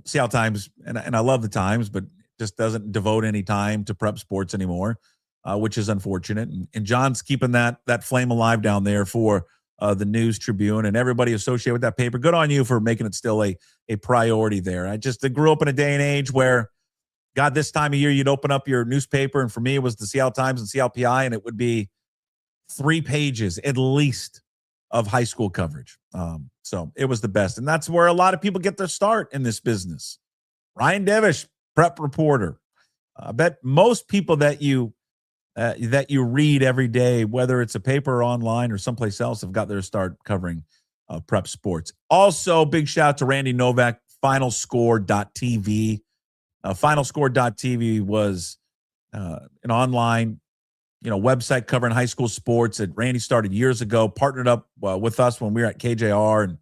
Seattle Times, and I love the Times, but just doesn't devote any time to prep sports anymore, which is unfortunate. And John's keeping that flame alive down there for the News Tribune and everybody associated with that paper. Good on you for making it still a priority there. I just grew up in a day and age where, God, this time of year, you'd open up your newspaper, and for me, it was the Seattle Times and CLPI, and it would be 3 pages at least of high school coverage. So it was the best. And that's where a lot of people get their start in this business. Ryan Devish, prep reporter. I bet most people that you read every day, whether it's a paper or online or someplace else, have got their start covering prep sports. Also, big shout out to Randy Novak, finalscore.tv. Finalscore.tv was an online website covering high school sports that Randy started years ago, partnered up with us when we were at KJR,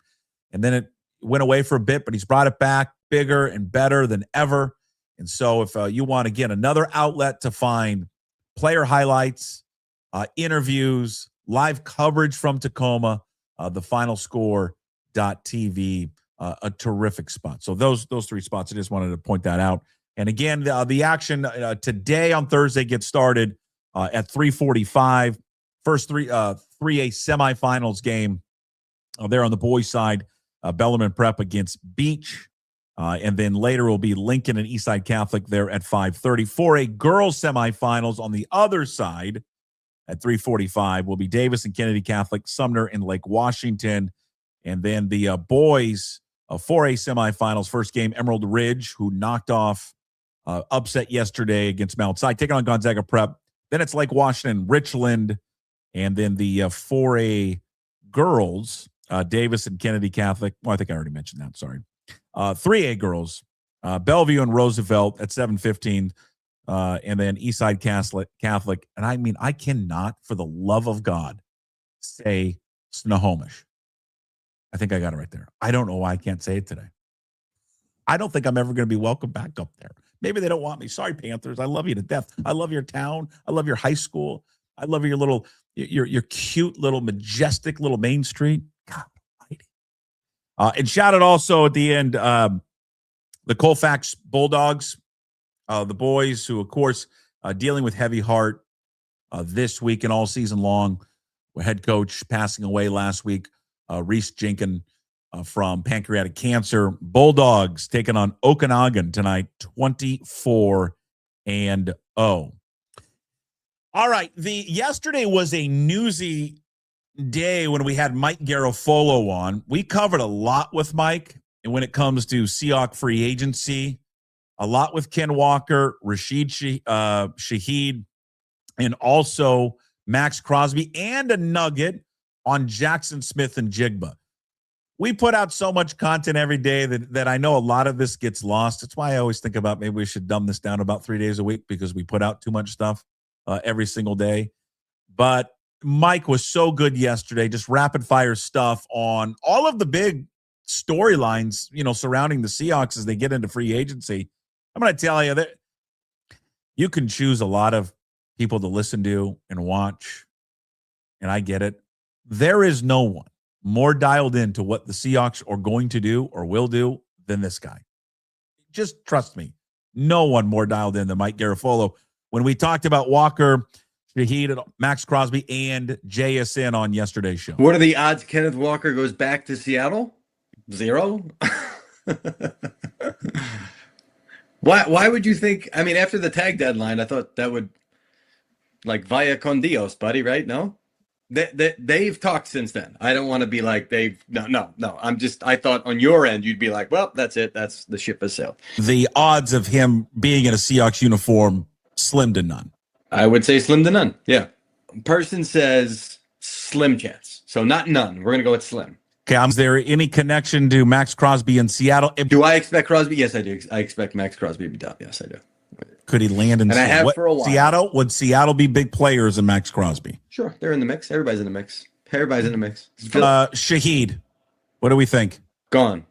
and then it went away for a bit, but he's brought it back bigger and better than ever. And so if you want, again, another outlet to find player highlights, interviews, live coverage from Tacoma, the finalscore.tv, a terrific spot. So those 3 spots, I just wanted to point that out. And again, the action today on Thursday gets started at 3:45. First 3A semifinals game there on the boys' side, Bellarmine Prep against Beach. And then later will be Lincoln and Eastside Catholic there at 5:30. 4A girls semifinals on the other side at 3:45 will be Davis and Kennedy Catholic, Sumner and Lake Washington. And then the boys 4A semifinals, first game, Emerald Ridge, who knocked off upset yesterday against Mount Si, taking on Gonzaga Prep. Then it's Lake Washington, Richland, and then the 4A girls, Davis and Kennedy Catholic. Well, I think I already mentioned that. Sorry. 3A girls, Bellevue and Roosevelt at 7:15, and then Eastside Catholic. And I mean, I cannot, for the love of God, say Snohomish. I think I got it right there. I don't know why I can't say it today. I don't think I'm ever going to be welcome back up there. Maybe they don't want me. Sorry, Panthers. I love you to death. I love your town. I love your high school. I love your little, your cute little majestic little Main Street. God almighty. And shout out also at the end, the Colfax Bulldogs, the boys who, of course, dealing with heavy heart this week and all season long. Head coach passing away last week, Reese Jenkins from pancreatic cancer. Bulldogs taking on Okanagan tonight, 24-0. All right, yesterday was a newsy day when we had Mike Garafolo on. We covered a lot with Mike, and when it comes to Seahawks free agency, a lot with Ken Walker, Rashid Shaheed, and also Maxx Crosby, and a nugget on Jackson Smith and Jigba. We put out so much content every day that I know a lot of this gets lost. That's why I always think about maybe we should dumb this down about 3 days a week, because we put out too much stuff every single day. But Mike was so good yesterday, just rapid fire stuff on all of the big storylines, surrounding the Seahawks as they get into free agency. I'm going to tell you that you can choose a lot of people to listen to and watch, and I get it. There is no one more dialed into what the Seahawks are going to do or will do than this guy. Just trust me. No one more dialed in than Mike Garafolo. When we talked about Walker, Shaheed, Maxx Crosby, and JSN on yesterday's show. What are the odds Kenneth Walker goes back to Seattle? 0? Why would you think? I mean, after the tag deadline, I thought that would, like, via con Dios, buddy, right? No? They've talked since then. I don't want to be like no. I thought on your end you'd be like, well, that's it. That's the ship has sailed. The odds of him being in a Seahawks uniform, slim to none. I would say slim to none. Yeah. Person says slim chance. So not none. We're going to go with slim. Okay. Is there any connection to Maxx Crosby in Seattle? Do I expect Crosby? Yes, I do. I expect Maxx Crosby to be top. Yes, I do. Could he land in and I have for a while. Seattle? Would Seattle be big players in Maxx Crosby? Sure. They're in the mix. Everybody's in the mix. Shaheed, what do we think? Gone.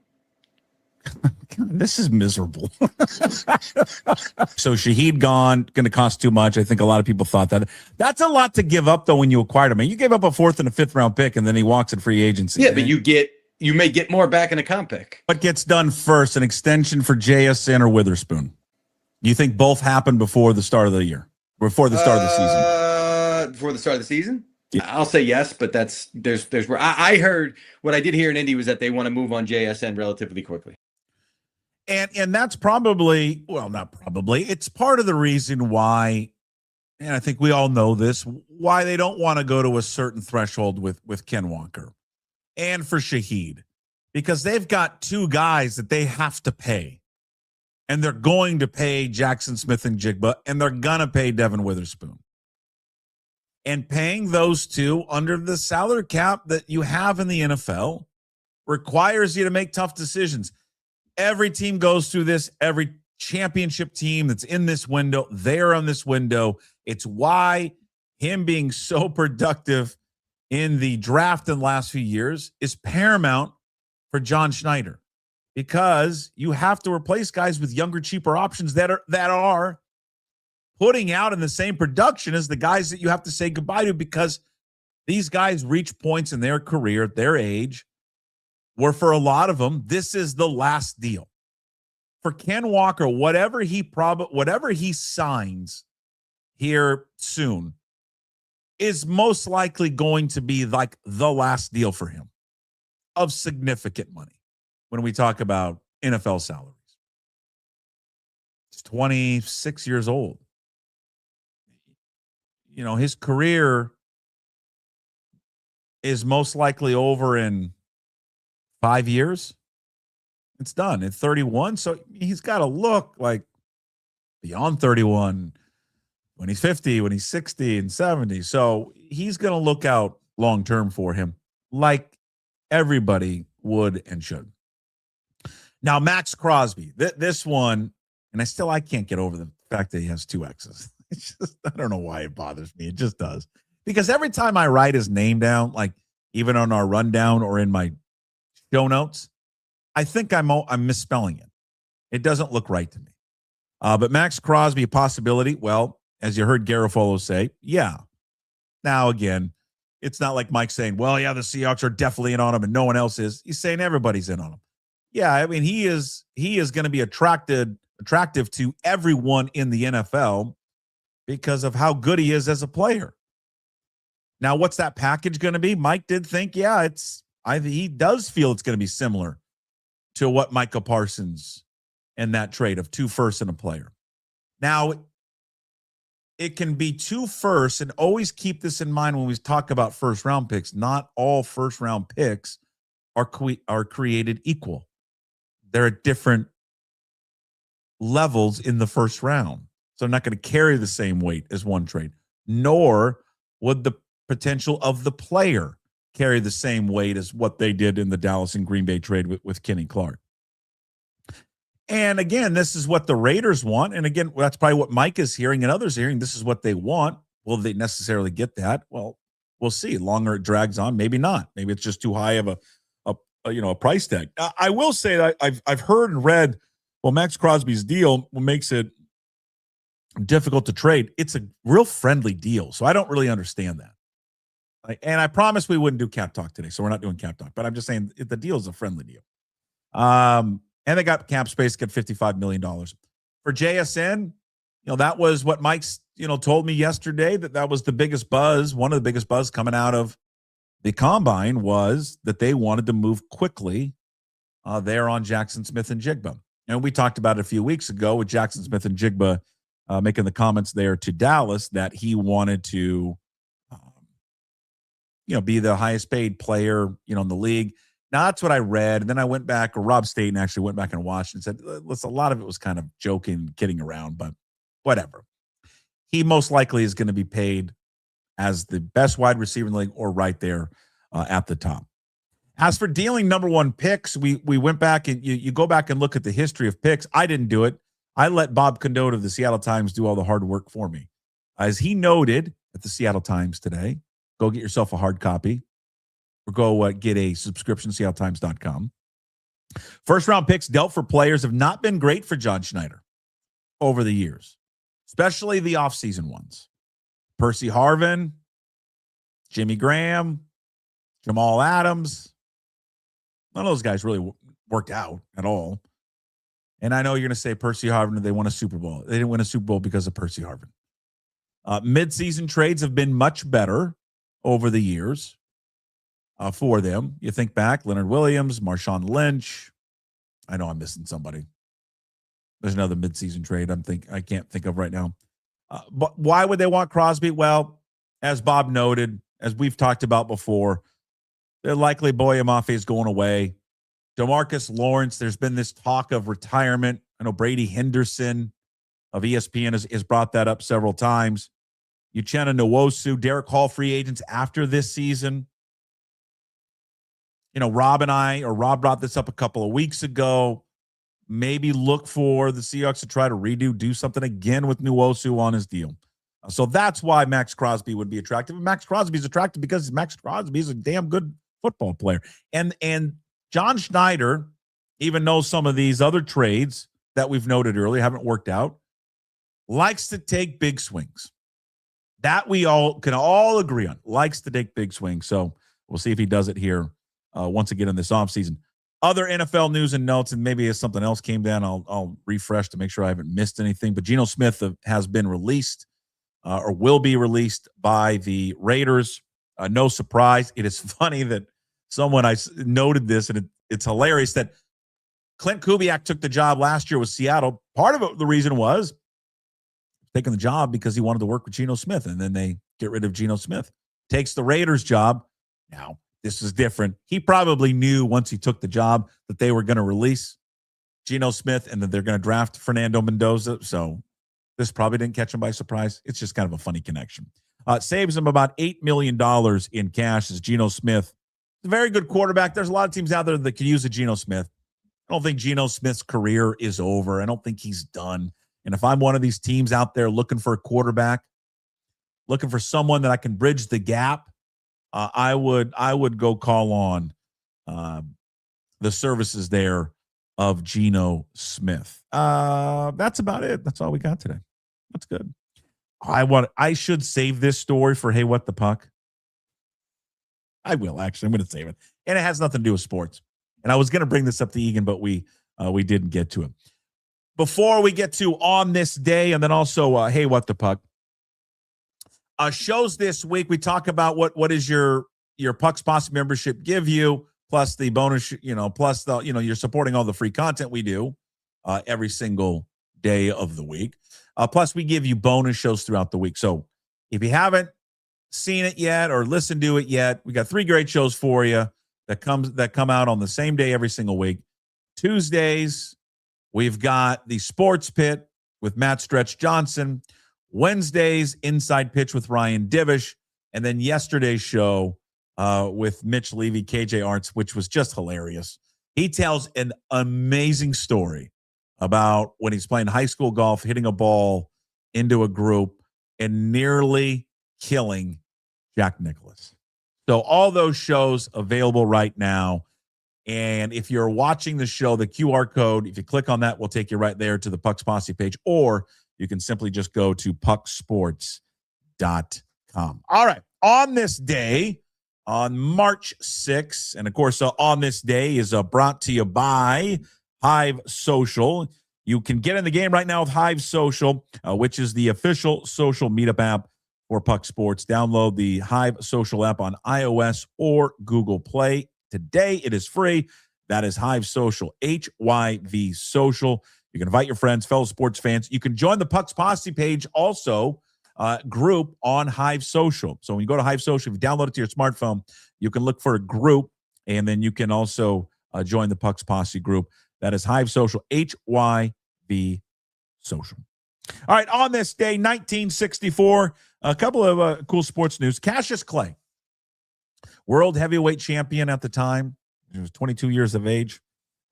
God, this is miserable. So Shaheed gone, going to cost too much. I think a lot of people thought that. That's a lot to give up, though, when you acquired him. You gave up a 4th and a 5th round pick, and then he walks in free agency. Yeah, but you may get more back in a comp pick. What gets done first, an extension for JSN or Witherspoon? You think both happen before the start of the year? Before the start of the season? Before the start of the season? Yeah. I'll say yes, but there's where I heard what I did hear in Indy was that they want to move on JSN relatively quickly. And that's probably, well, not probably, it's part of the reason why, and I think we all know this, why they don't want to go to a certain threshold with Ken Walker and for Shaheed, because they've got 2 guys that they have to pay. And they're going to pay Jackson Smith and Jigba, and they're going to pay Devin Witherspoon. And paying those 2 under the salary cap that you have in the NFL requires you to make tough decisions. Every team goes through this. Every championship team that's in this window, they're on this window. It's why him being so productive in the draft in the last few years is paramount for John Schneider. Because you have to replace guys with younger, cheaper options that are putting out in the same production as the guys that you have to say goodbye to, because these guys reach points in their career at their age where, for a lot of them, this is the last deal. For Ken Walker, whatever he signs here soon is most likely going to be like the last deal for him of significant money. When we talk about NFL salaries, he's 26 years old. His career is most likely over in 5 years. It's done at 31. So he's got to look like beyond 31 when he's 50, when he's 60 and 70. So he's going to look out long-term for him. like everybody would and should. Now, Maxx Crosby, this one, and I can't get over the fact that he has 2 X's. It's just, I don't know why it bothers me. It just does. Because every time I write his name down, like even on our rundown or in my show notes, I think I'm misspelling it. It doesn't look right to me. But Maxx Crosby, a possibility. Well, as you heard Garafolo say, yeah. Now, again, it's not like Mike saying, well, yeah, the Seahawks are definitely in on him and no one else is. He's saying everybody's in on him. Yeah, I mean, he is going to be attractive to everyone in the NFL because of how good he is as a player. Now, what's that package going to be? Mike did think, yeah, he does feel it's going to be similar to what Micah Parsons and that trade of 2 firsts and a player. Now, it can be 2 firsts, and always keep this in mind when we talk about first-round picks. Not all first-round picks are created equal. They're at different levels in the first round. So they're not going to carry the same weight as one trade, nor would the potential of the player carry the same weight as what they did in the Dallas and Green Bay trade with Kenny Clark. And again, this is what the Raiders want. And again, that's probably what Mike is hearing and others are hearing. This is what they want. Will they necessarily get that? Well, we'll see. The longer it drags on, maybe not. Maybe it's just too high of a price tag. I will say that I've heard and read, well, Maxx Crosby's deal makes it difficult to trade. It's a real friendly deal, so I don't really understand that. And I promised we wouldn't do cap talk today, so we're not doing cap talk. But I'm just saying the deal is a friendly deal. And they got cap space, get $55 million for JSN. That was what Mike's told me yesterday, that was the biggest buzz. One of the biggest buzz coming out of the combine was that they wanted to move quickly there on Jackson Smith and Jigba. And we talked about it a few weeks ago with Jackson Smith and Jigba making the comments there to Dallas that he wanted to, be the highest paid player, in the league. Now, that's what I read. And then I went back, or Rob Staten actually went back and watched and said, listen, a lot of it was kind of joking, kidding around, but whatever. He most likely is going to be paid as the best wide receiver in the league or right there at the top. As for dealing number 1 picks, we went back and you go back and look at the history of picks. I didn't do it. I let Bob Condot of the Seattle Times do all the hard work for me. As he noted at the Seattle Times today, go get yourself a hard copy or go get a subscription, SeattleTimes.com. First-round picks dealt for players have not been great for John Schneider over the years, especially the offseason ones. Percy Harvin, Jimmy Graham, Jamal Adams. None of those guys really worked out at all. And I know you're going to say Percy Harvin, they won a Super Bowl. They didn't win a Super Bowl because of Percy Harvin. Mid-season trades have been much better over the years for them. You think back, Leonard Williams, Marshawn Lynch. I know I'm missing somebody. There's another mid-season trade I can't think of right now. But why would they want Crosby? Well, as Bob noted, as we've talked about before, they're likely Boye Mafe is going away. DeMarcus Lawrence, there's been this talk of retirement. I know Brady Henderson of ESPN has brought that up several times. Uchenna Nwosu, Derek Hall, free agents after this season. Rob brought this up a couple of weeks ago. Maybe look for the Seahawks to try to do something again with Nwosu on his deal. So that's why Maxx Crosby would be attractive. And Maxx Crosby is attractive because Maxx Crosby is a damn good football player. And John Schneider, even though some of these other trades that we've noted earlier haven't worked out, likes to take big swings. That we all can agree on. Likes to take big swings. So we'll see if he does it here once again in this offseason. Other NFL news and notes, and maybe if something else came down, I'll refresh to make sure I haven't missed anything. But Geno Smith has been released or will be released by the Raiders. No surprise. It is funny that I noted this, and it's hilarious that Clint Kubiak took the job last year with Seattle. Part of it, the reason was taking the job because he wanted to work with Geno Smith, and then they get rid of Geno Smith. Takes the Raiders job. Now, this is different. He probably knew once he took the job that they were going to release Geno Smith and that they're going to draft Fernando Mendoza. So this probably didn't catch him by surprise. It's just kind of a funny connection. Saves him about $8 million in cash as Geno Smith a very good quarterback. There's a lot of teams out there that could use a Geno Smith. I don't think Geno Smith's career is over. I don't think he's done. And if I'm one of these teams out there looking for a quarterback, looking for someone that I can bridge the gap, I would go call on the services there of Geno Smith. That's about it. That's all we got today. That's good. I should save this story for Hey, What the Puck. I will, actually. I'm going to save it. And it has nothing to do with sports. And I was going to bring this up to Egan, but we didn't get to it. Before we get to On This Day, and then also Hey, What the Puck. Shows this week, we talk about what is your Puck's Posse membership give you, plus the bonus, plus the, you're supporting all the free content we do every single day of the week. Plus, we give you bonus shows throughout the week. So if you haven't seen it yet or listened to it yet, we got 3 great shows for you that come out on the same day every single week. Tuesdays, we've got the Sports Pit with Matt Stretch Johnson. Wednesdays, Inside Pitch with Ryan Divish. And then yesterday's show with Mitch Levy, KJ Arts, which was just hilarious. He tells an amazing story about when he's playing high school golf, hitting a ball into a group and nearly killing Jack Nicklaus. So all those shows available right now. And if you're watching the show, the QR code, if you click on that, will take you right there to the Puck's Posse page, or you can simply just go to pucksports.com. All right. On this day, on March 6th, and of course, On This Day is brought to you by Hive Social. You can get in the game right now with Hive Social, which is the official social meetup app for Puck Sports. Download the Hive Social app on iOS or Google Play. Today, it is free. That is Hive Social, HYV Social. You can invite your friends, fellow sports fans. You can join the Puck's Posse page also, group on Hive Social. So when you go to Hive Social, if you download it to your smartphone, you can look for a group, and then you can also join the Puck's Posse group. That is Hive Social, HYV Social. All right, on this day, 1964, a couple of cool sports news. Cassius Clay, world heavyweight champion at the time. He was 22 years of age.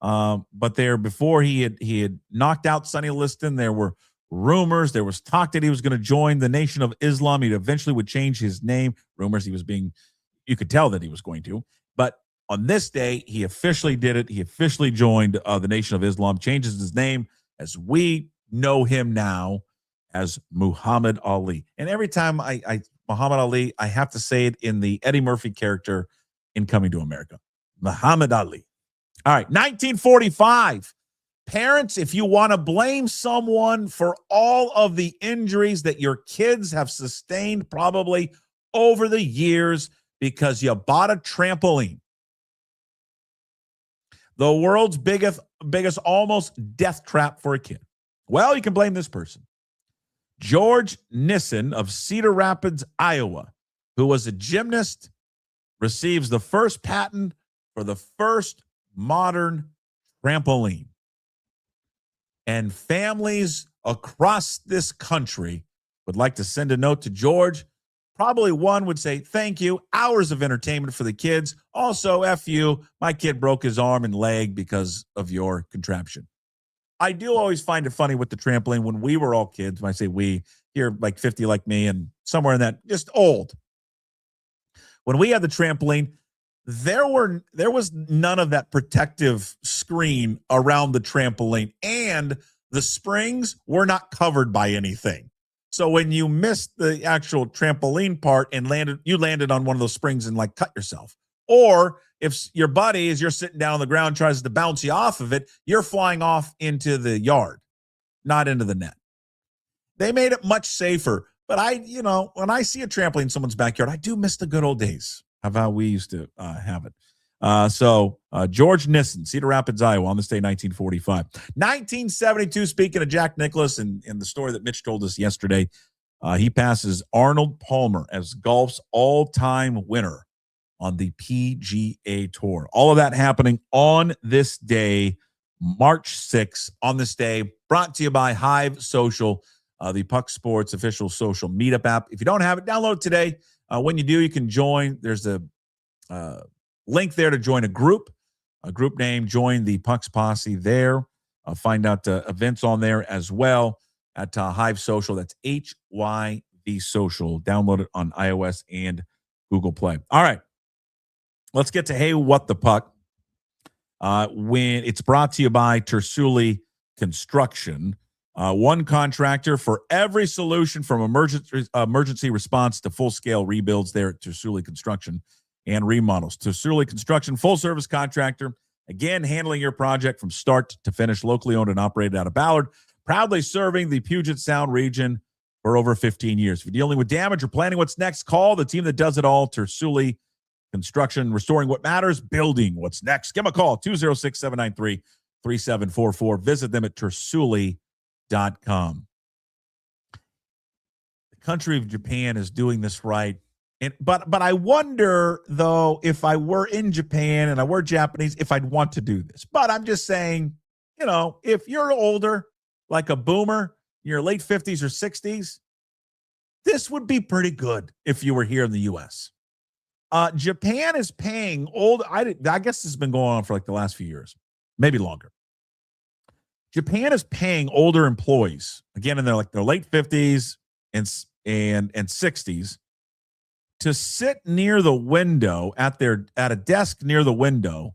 But before he had knocked out Sonny Liston, there were rumors. There was talk that he was going to join the Nation of Islam. He eventually would change his name. Rumors you could tell that he was going to. But on this day, he officially did it. He officially joined the Nation of Islam, changes his name as we know him now as Muhammad Ali. And every time Muhammad Ali, I have to say it in the Eddie Murphy character in Coming to America. Muhammad Ali. All right, 1945. Parents, if you want to blame someone for all of the injuries that your kids have sustained probably over the years because you bought a trampoline, the world's biggest almost death trap for a kid, well, you can blame this person. George Nissen of Cedar Rapids, Iowa, who was a gymnast, receives the first patent for the first modern trampoline. And families across this country would like to send a note to George. Probably one would say, thank you, hours of entertainment for the kids. Also, F you, my kid broke his arm and leg because of your contraption. I do always find it funny with the trampoline when we were all kids. When I say we, you're like 50 like me and somewhere in that, just old. When we had the trampoline, there was none of that protective screen around the trampoline, and the springs were not covered by anything. So when you missed the actual trampoline part and landed on one of those springs and like cut yourself. Or if your buddy, as you're sitting down on the ground, tries to bounce you off of it, you're flying off into the yard, not into the net. They made it much safer. But when I see a trampoline in someone's backyard, I do miss the good old days of how we used to have it. So George Nissen, Cedar Rapids, Iowa, on this day, 1945. 1972, speaking of Jack Nicklaus and the story that Mitch told us yesterday, he passes Arnold Palmer as golf's all-time winner on the PGA Tour. All of that happening on this day, March 6th. On this day, brought to you by Hive Social, the Puck Sports official social meetup app. If you don't have it, download it today. When you do, you can join. There's a Link there to join a group name, join the Pucks Posse there. Find out events on there as well at Hive Social. That's HYV Social. Download it on iOS and Google Play. All right. Let's get to Hey, What the Puck. When it's brought to you by Tersuli Construction. One contractor for every solution from emergency response to full-scale rebuilds there at Tersuli Construction and remodels. Tersuli Construction, full-service contractor, again, handling your project from start to finish, locally owned and operated out of Ballard, proudly serving the Puget Sound region for over 15 years. If you're dealing with damage or planning what's next, call the team that does it all, Tersuli Construction, restoring what matters, building what's next. Give them a call, 206-793-3744. Visit them at tersuli.com. The country of Japan is doing this right. But I wonder, though, if I were in Japan and I were Japanese, if I'd want to do this. But I'm just saying, if you're older, like a boomer, in your late 50s or 60s, this would be pretty good if you were here in the U.S. Japan is paying I guess this has been going on for like the last few years, maybe longer. Japan is paying older employees, again, in their late 50s and 60s, to sit near the window at a desk near the window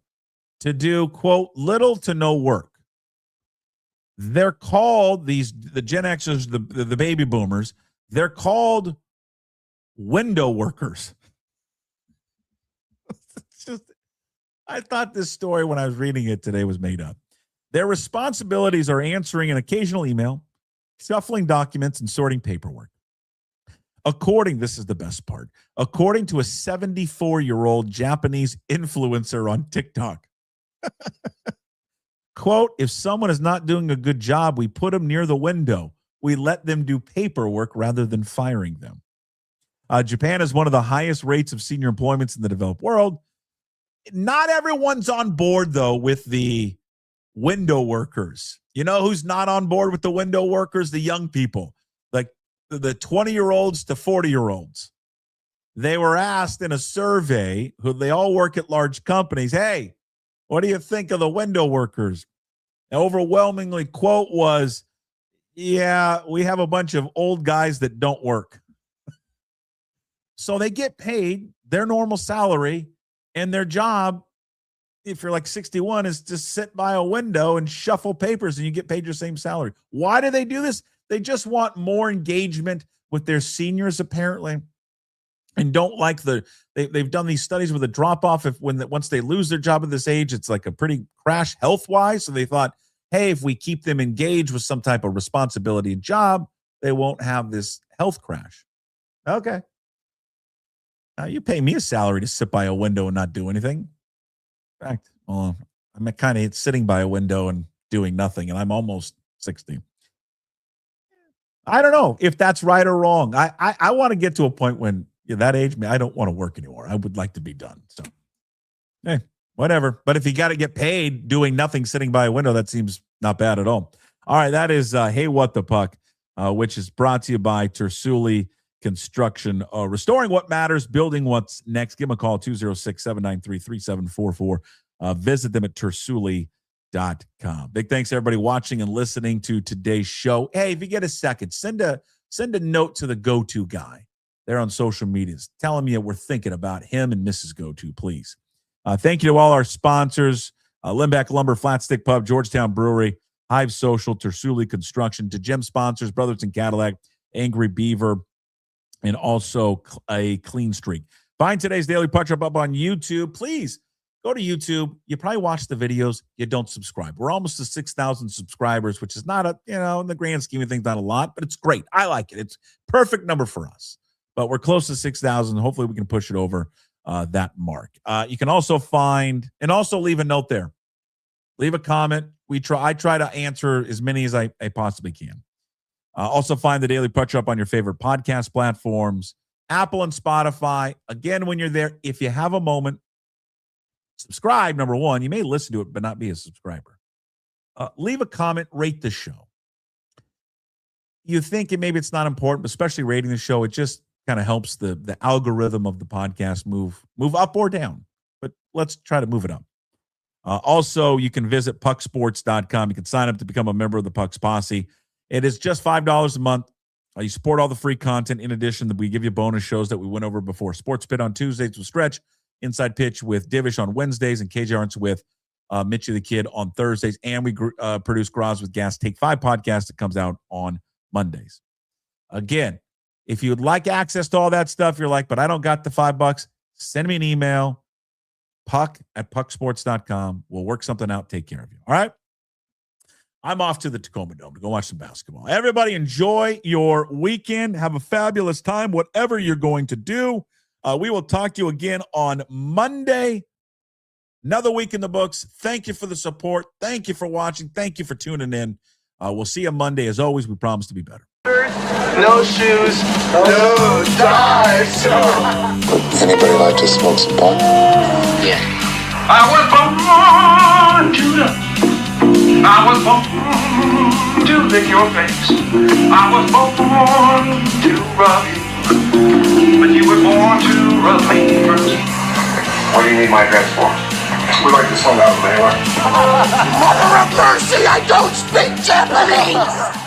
to do, quote, little to no work. They're called the Gen Xers, the baby boomers, they're called window workers. I thought this story when I was reading it today was made up. Their responsibilities are answering an occasional email, shuffling documents, and sorting paperwork. This is the best part, according to a 74-year-old Japanese influencer on TikTok. Quote, if someone is not doing a good job, we put them near the window. We let them do paperwork rather than firing them. Japan has one of the highest rates of senior employments in the developed world. Not everyone's on board, though, with the window workers. You know who's not on board with the window workers? The young people, like the 20-year-olds to 40-year-olds. They were asked in a survey, who they all work at large companies, hey, what do you think of the window workers? The overwhelmingly quote was, yeah, we have a bunch of old guys that don't work. So they get paid their normal salary, and their job, if you're like 61, is to sit by a window and shuffle papers, and you get paid your same salary. Why do they do this? They just want more engagement with their seniors, apparently, and don't like they've done these studies with a drop-off once they lose their job at this age, it's like a pretty crash health-wise. So they thought, hey, if we keep them engaged with some type of responsibility and job, they won't have this health crash. Okay. Now you pay me a salary to sit by a window and not do anything. In fact, I'm kind of sitting by a window and doing nothing, and I'm almost 60. I don't know if that's right or wrong. I want to get to a point when you're that age, I don't want to work anymore. I would like to be done. So, hey, whatever. But if you got to get paid doing nothing, sitting by a window, that seems not bad at all. All right, that is Hey, What the Puck, which is brought to you by Tersuli Construction, restoring what matters, building what's next. Give them a call, 206-793-3744. Visit them at tersuli.com. Big thanks to everybody watching and listening to today's show. Hey, if you get a second, send a note to the go-to guy there on social medias. Tell him we're thinking about him and Mrs. Go-To, please. Thank you to all our sponsors, Limbeck Lumber, Flat Stick Pub, Georgetown Brewery, Hive Social, Tersuli Construction, to gym sponsors, Brothers in Cadillac, Angry Beaver, and also a Clean Streak. Find today's Daily Puck Drop up on YouTube. Please go to YouTube. You probably watch the videos. You don't subscribe. We're almost to 6,000 subscribers, which is not in the grand scheme of things, not a lot, but it's great. I like it. It's perfect number for us. But we're close to 6,000. Hopefully we can push it over that mark. You can also find, and also leave a note there. Leave a comment. I try to answer as many as I possibly can. Also find the Daily Puck Drop on your favorite podcast platforms, Apple and Spotify. Again, when you're there, if you have a moment, subscribe, number one. You may listen to it, but not be a subscriber. Leave a comment, rate the show. You think maybe it's not important, but especially rating the show, it just kind of helps the algorithm of the podcast move up or down. but let's try to move it up. Also, you can visit pucksports.com. You can sign up to become a member of the Pucks Posse. It is just $5 a month. You support all the free content. In addition, we give you bonus shows that we went over before. Sports Pit on Tuesdays with Stretch, Inside Pitch with Divish on Wednesdays, and KJ Arns with Mitchie the Kid on Thursdays. And we produce Graz with Gas Take 5 podcast that comes out on Mondays. Again, if you would like access to all that stuff, you're like, but I don't got the $5, send me an email. puck@pucksports.com. We'll work something out. Take care of you. All right. I'm off to the Tacoma Dome to go watch some basketball. Everybody enjoy your weekend. Have a fabulous time, whatever you're going to do. We will talk to you again on Monday. Another week in the books. Thank you for the support. Thank you for watching. Thank you for tuning in. We'll see you Monday. As always, we promise to be better. No shoes, no ties. Anybody like to smoke some pot? Yeah. I was born to love. I was born to lick your face. I was born to rub you, but you were born to rub me first. What do you need my address for? We like to send out a mailer. Mother of mercy, I don't speak Japanese!